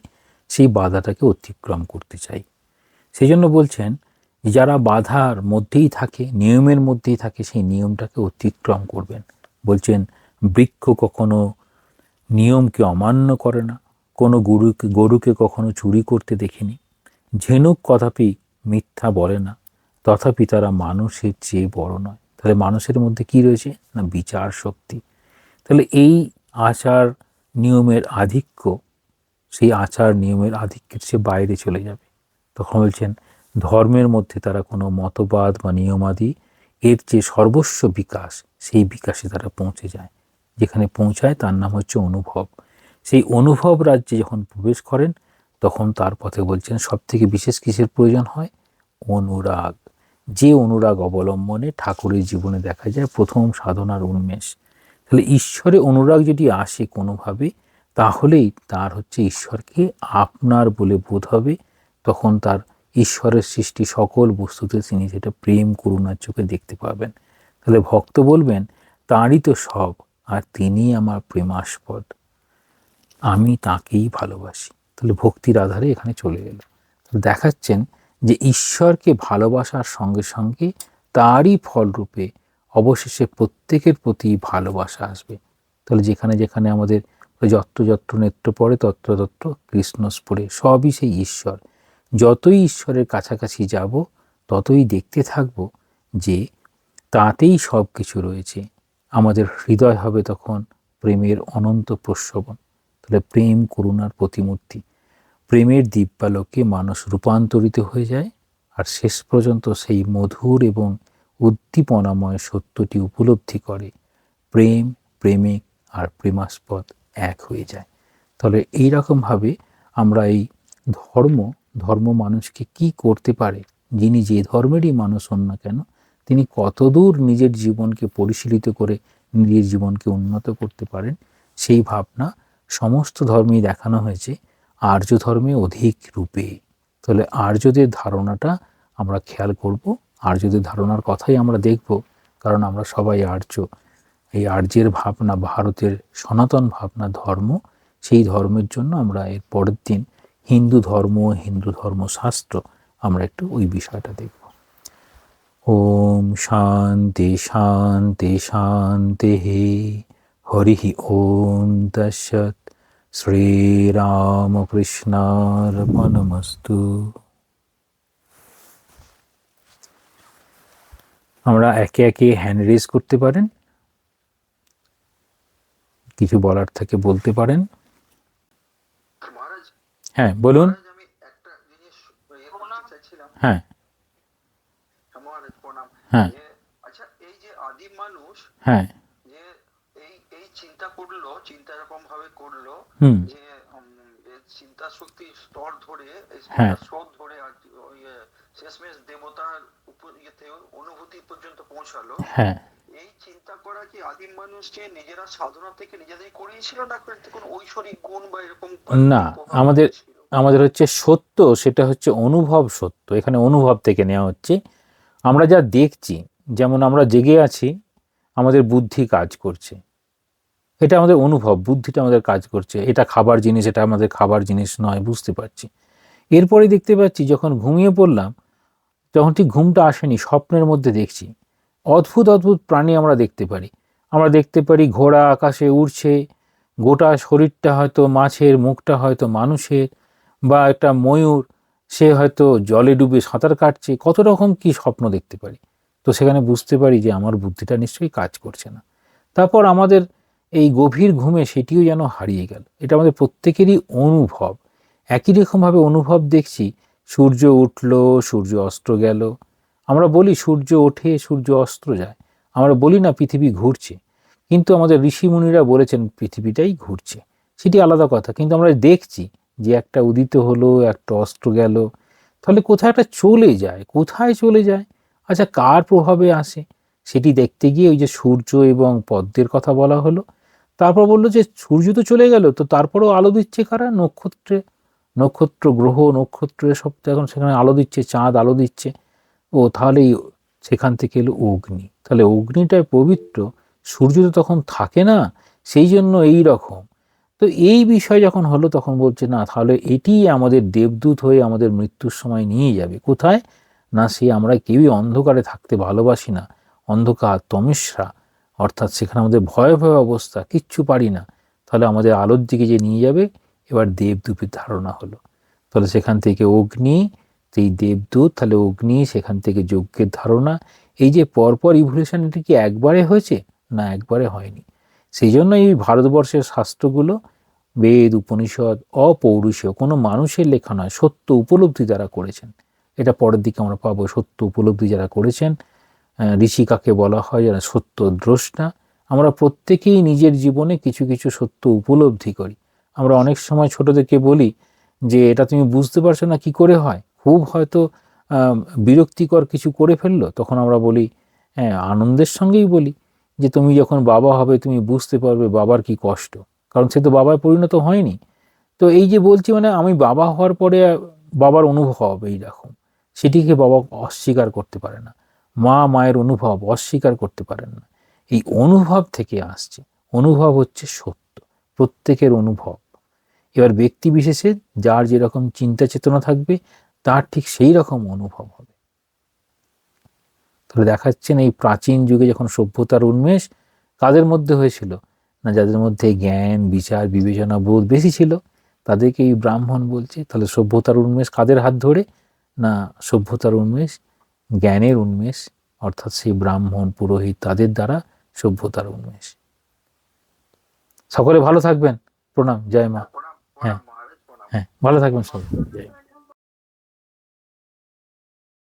সেই বাধাটাকে অতিক্রম করতে চাই। সেই জন্য বলছেন যারা বাধার মধ্যেই থাকে, নিয়মের মধ্যেই থাকে, সেই নিয়মটাকে অতিক্রম করবেন। বলছেন বৃক্ষ কখনো নিয়মকে অমান্য করে না, কোনো গরুকে কখনো চুরি করতে দেখিনি, ঝিনুক কদাপি মিথ্যা বলে না, তথাপি তারা মানুষের চেয়ে বড় নয়। তাহলে মানুষের মধ্যে কি রয়েছে? না, বিচার শক্তি। তাহলে এই আচার নিয়মের আধিক্য, সেই আচার নিয়মের আধিক্যের সে বাইরে চলে যাবে। তখন বলছেন ধর্মের মধ্যে তারা কোনো মতবাদ বা নিয়মাদি এর যে সর্বস্ব বিকাশ, সেই বিকাশে তারা পৌঁছে যায়। যেখানে পৌঁছায় তার নাম হচ্ছে অনুভব। সেই অনুভব রাজ্যে যখন প্রবেশ করেন তখন তার পথে বলছেন সব থেকে বিশেষ কিসের প্রয়োজন হয়? অনুরাগ। যে অনুরাগ অবলম্বনে ঠাকুরের জীবনে দেখা যায় প্রথম সাধনার উন্মেষ। তাহলে ঈশ্বরে অনুরাগ যদি আসে কোনোভাবে, তাহলেই তার হচ্ছে ঈশ্বরকে আপনার বলে বোধ হবে। তখন তার ঈশ্বরের সৃষ্টি সকল বস্তুতে তিনি সেটা প্রেম করুণার চোখে দেখতে পাবেন। তাহলে ভক্ত বলবেন তাঁরই তো সব, আর তিনি আমার প্রেমাস্পদ, আমি তাকেই ভালোবাসি। তাহলে ভক্তির আধারে এখানে চলে গেল। দেখাচ্ছেন যে ঈশ্বরকে ভালোবাসার সঙ্গে সঙ্গে তারই ফলরূপে অবশেষে প্রত্যেকের প্রতি ভালোবাসা আসবে। তাহলে যেখানে যেখানে আমাদের যত্র যত্র নেত্র পড়ে তত্র তত্র কৃষ্ণস্ফুরে, সবই সেই ঈশ্বর। যতই ঈশ্বরের কাছাকাছি যাব ততই দেখতে থাকব যে তাতেই সব কিছু রয়েছে। আমাদের হৃদয় হবে তখন প্রেমের অনন্ত প্রস্রবণ। তাহলে প্রেম করুণার প্রতিমূর্তি। প্রেমের দিব্যালোকে মানুষ রূপান্তরিত হয়ে যায়, আর শেষ পর্যন্ত সেই মধুর এবং উদ্দীপনাময় সত্যটি উপলব্ধি করে প্রেম, প্রেমিক আর প্রেমাস্পদ এক হয়ে যায়। তাহলে এইরকমভাবে আমরা এই ধর্ম মানুষকে কি করতে পারে, যিনি যে ধর্মেরই মানুষ হন না কেন, তিনি কতদূর নিজের জীবনকে পরিশীলিত করে নিজের জীবনকে উন্নত করতে পারেন, সেই ভাবনা সমস্ত ধর্মেই দেখানো হয়েছে, আর্য ধর্মে অধিক রূপে। তাহলে আর্যদের ধারণাটা আমরা খেয়াল করব, আর্যদের ধারণার কথাই আমরা দেখব, কারণ আমরা সবাই আর্য। এই আর্যের ভাবনা, ভারতের সনাতন ভাবনা ধর্ম, সেই ধর্মের জন্য আমরা এর পরের দিন হিন্দু ধর্মশাস্ত্র আমরা একটু ওই বিষয়টা দেখব। ওম শান্তি শান্তি শান্তি। হরি ওম তৎসৎ। শ্রীরামকৃষ্ণার্পণমস্তু। আমরা একে একে হ্যান্ড রেজ করতে পারেন, কিছু বলার থেকে বলতে পারেন। হ্যাঁ বলুন। হ্যাঁ হ্যাঁ আচ্ছা, এই যে আদিম মানুষ হ্যাঁ যে এই চিন্তা করলো, চিন্তা এরকম ভাবে করলো যে চিন্তা শক্তির স্তর ধরে, স্রোত ধরে আর শেষমেশ দেবতার অনুভূতি পর্যন্ত পৌঁছালো। হ্যাঁ, এই চিন্তা করা কি আদিম মানুষকে নিজেরা সাধনা থেকে নিজেদের করিয়েছিল, না কোনো ঐশ্বরিক গুণ বা এরকম? না, আমাদের হচ্ছে সত্য, সেটা হচ্ছে অনুভব সত্য। এখানে অনুভব থেকে নেওয়া হচ্ছে। আমরা যা দেখছি, যেমন আমরা জেগে আছি, আমাদের বুদ্ধি কাজ করছে, এটা আমাদের অনুভব, বুদ্ধিটা আমাদের কাজ করছে। এটা খাবার জিনিস, এটা আমাদের খাবার জিনিস নয়, বুঝতে পারছি। এরপরে দেখতে পাচ্ছি যখন ঘুমিয়ে পড়লাম, তখন ঠিক ঘুমটা আসেনি, স্বপ্নের মধ্যে দেখছি অদ্ভুত অদ্ভুত প্রাণী আমরা দেখতে পারি। আমরা দেখতে পারি ঘোড়া আকাশে উড়ছে, গোটা শরীরটা হয়তো মাছের, মুখটা হয়তো মানুষের, বা একটা ময়ূর, সে হয়তো জলে ডুবে সাঁতার কাটছে। কত রকম কি স্বপ্ন দেখতে পারি। তো সেখানে বুঝতে পারি যে আমার বুদ্ধিটা নিশ্চয়ই কাজ করছে না। তারপর আমাদের এই গভীর ঘুমে সেটিও যেন হারিয়ে গেল। এটা আমাদের প্রত্যেকেরই অনুভব। একই রকমভাবে অনুভব দেখছি, সূর্য উঠল, সূর্য অস্ত গেল। আমরা বলি সূর্য ওঠে, সূর্য অস্ত যায়। আমরা বলি না পৃথিবী ঘুরছে, কিন্তু আমাদের ঋষিমুনিরা বলেছেন পৃথিবীটাই ঘুরছে। সেটি আলাদা কথা, কিন্তু আমরা দেখছি যে একটা উদিত হলো, একটা অস্ত গেল। তাহলে কোথায় একটা চলে যায়, কোথায় চলে যায়? আচ্ছা, কার প্রভাবে আসে? সেটি দেখতে গিয়ে ওই যে সূর্য এবং পদ্মের কথা বলা হলো। তারপর বললো যে সূর্য তো চলে গেল, তো তারপরেও আলো দিচ্ছে কারা? নক্ষত্র, গ্রহ, নক্ষত্র সব এখন সেখানে আলো দিচ্ছে, চাঁদ আলো দিচ্ছে। ও তাহলে সেখান থেকে এলো অগ্নি। তাহলে অগ্নিটাই পবিত্র, সূর্য তো তখন থাকে না, সেই জন্য এই রকম। তো এই বিষয় যখন হলো, তখন বলছে না, তাহলে এটি আমাদের দেবদূত হয়ে আমাদের মৃত্যুর সময় নিয়ে যাবে। কোথায়? না, সে আমরা কেউই অন্ধকারে থাকতে ভালোবাসি না, অন্ধকার তমিস্রা, অর্থাৎ সেখানে আমাদের ভয় ভয় অবস্থা, কিচ্ছু পারি না। তাহলে আমাদের আলোর দিকে যে নিয়ে যাবে, এবার দেবদূতের ধারণা হলো। তাহলে সেখান থেকে অগ্নি, এই দেবদূত, তাহলে অগ্নি, সেখান থেকে যজ্ঞের ধারণা। এই যে পরপর ইভলিউশন, এটা কি একবারে হয়েছে? না, একবারে হয়নি। সেই জন্য এই ভারতবর্ষের শাস্ত্রগুলো, বেদ, উপনিষদ অপৌরুষীয়, কোনো মানুষের লেখা নয়, সত্য উপলব্ধি যারা করেছেন। এটা পরের দিকে আমরা পাবো, সত্য উপলব্ধি যারা করেছেন। ঋষি কাকে বলা হয়? যারা সত্য দ্রষ্টা। আমরা প্রত্যেকেই নিজের জীবনে কিছু কিছু সত্য উপলব্ধি করি। আমরা অনেক সময় ছোটদেরকে বলি যে এটা তুমি বুঝতে পারছো না, কি করে হয়? খুব হয়তো বিরক্তিকর কিছু করে ফেললো, তখন আমরা বলি, হ্যাঁ, আনন্দের সঙ্গেই বলি যে তুমি যখন বাবা হবে তুমি বুঝতে পারবে বাবার কি কষ্ট, কারণ সে তো বাবায় পরিণত হয়নি। তো এই যে বলছি, মানে আমি বাবা হওয়ার পরে বাবার অনুভব এইরকম, সেটিকে বাবা অস্বীকার করতে পারে না। মায়ের অনুভব অস্বীকার করতে পারেন না। এই অনুভব থেকে আসছে, অনুভব হচ্ছে সত্য, প্রত্যেকের অনুভব। এবার ব্যক্তি বিশেষে যার যেরকম চিন্তা চেতনা থাকবে, তার ঠিক সেই রকম অনুভব হবে। তাহলে দেখাচ্ছেন এই প্রাচীন যুগে যখন সভ্যতার উন্মেষ কাদের মধ্যে হয়েছিল? না, যাদের মধ্যে জ্ঞান, বিচার, বিবেচনা বোধ বেশি ছিল, তাদেরকে এই ব্রাহ্মণ বলছে। তাহলে সভ্যতার উন্মেষ কাদের হাত ধরে? না, সভ্যতার উন্মেষ, জ্ঞানের উন্মেষ, অর্থাৎ সেই ব্রাহ্মণ, পুরোহিত, তাদের দ্বারা সভ্যতার উন্মেষ। সকলে ভালো থাকবেন। প্রণাম, জয় মা। হ্যাঁ হ্যাঁ, ভালো থাকবেন সবাই। জয় মা।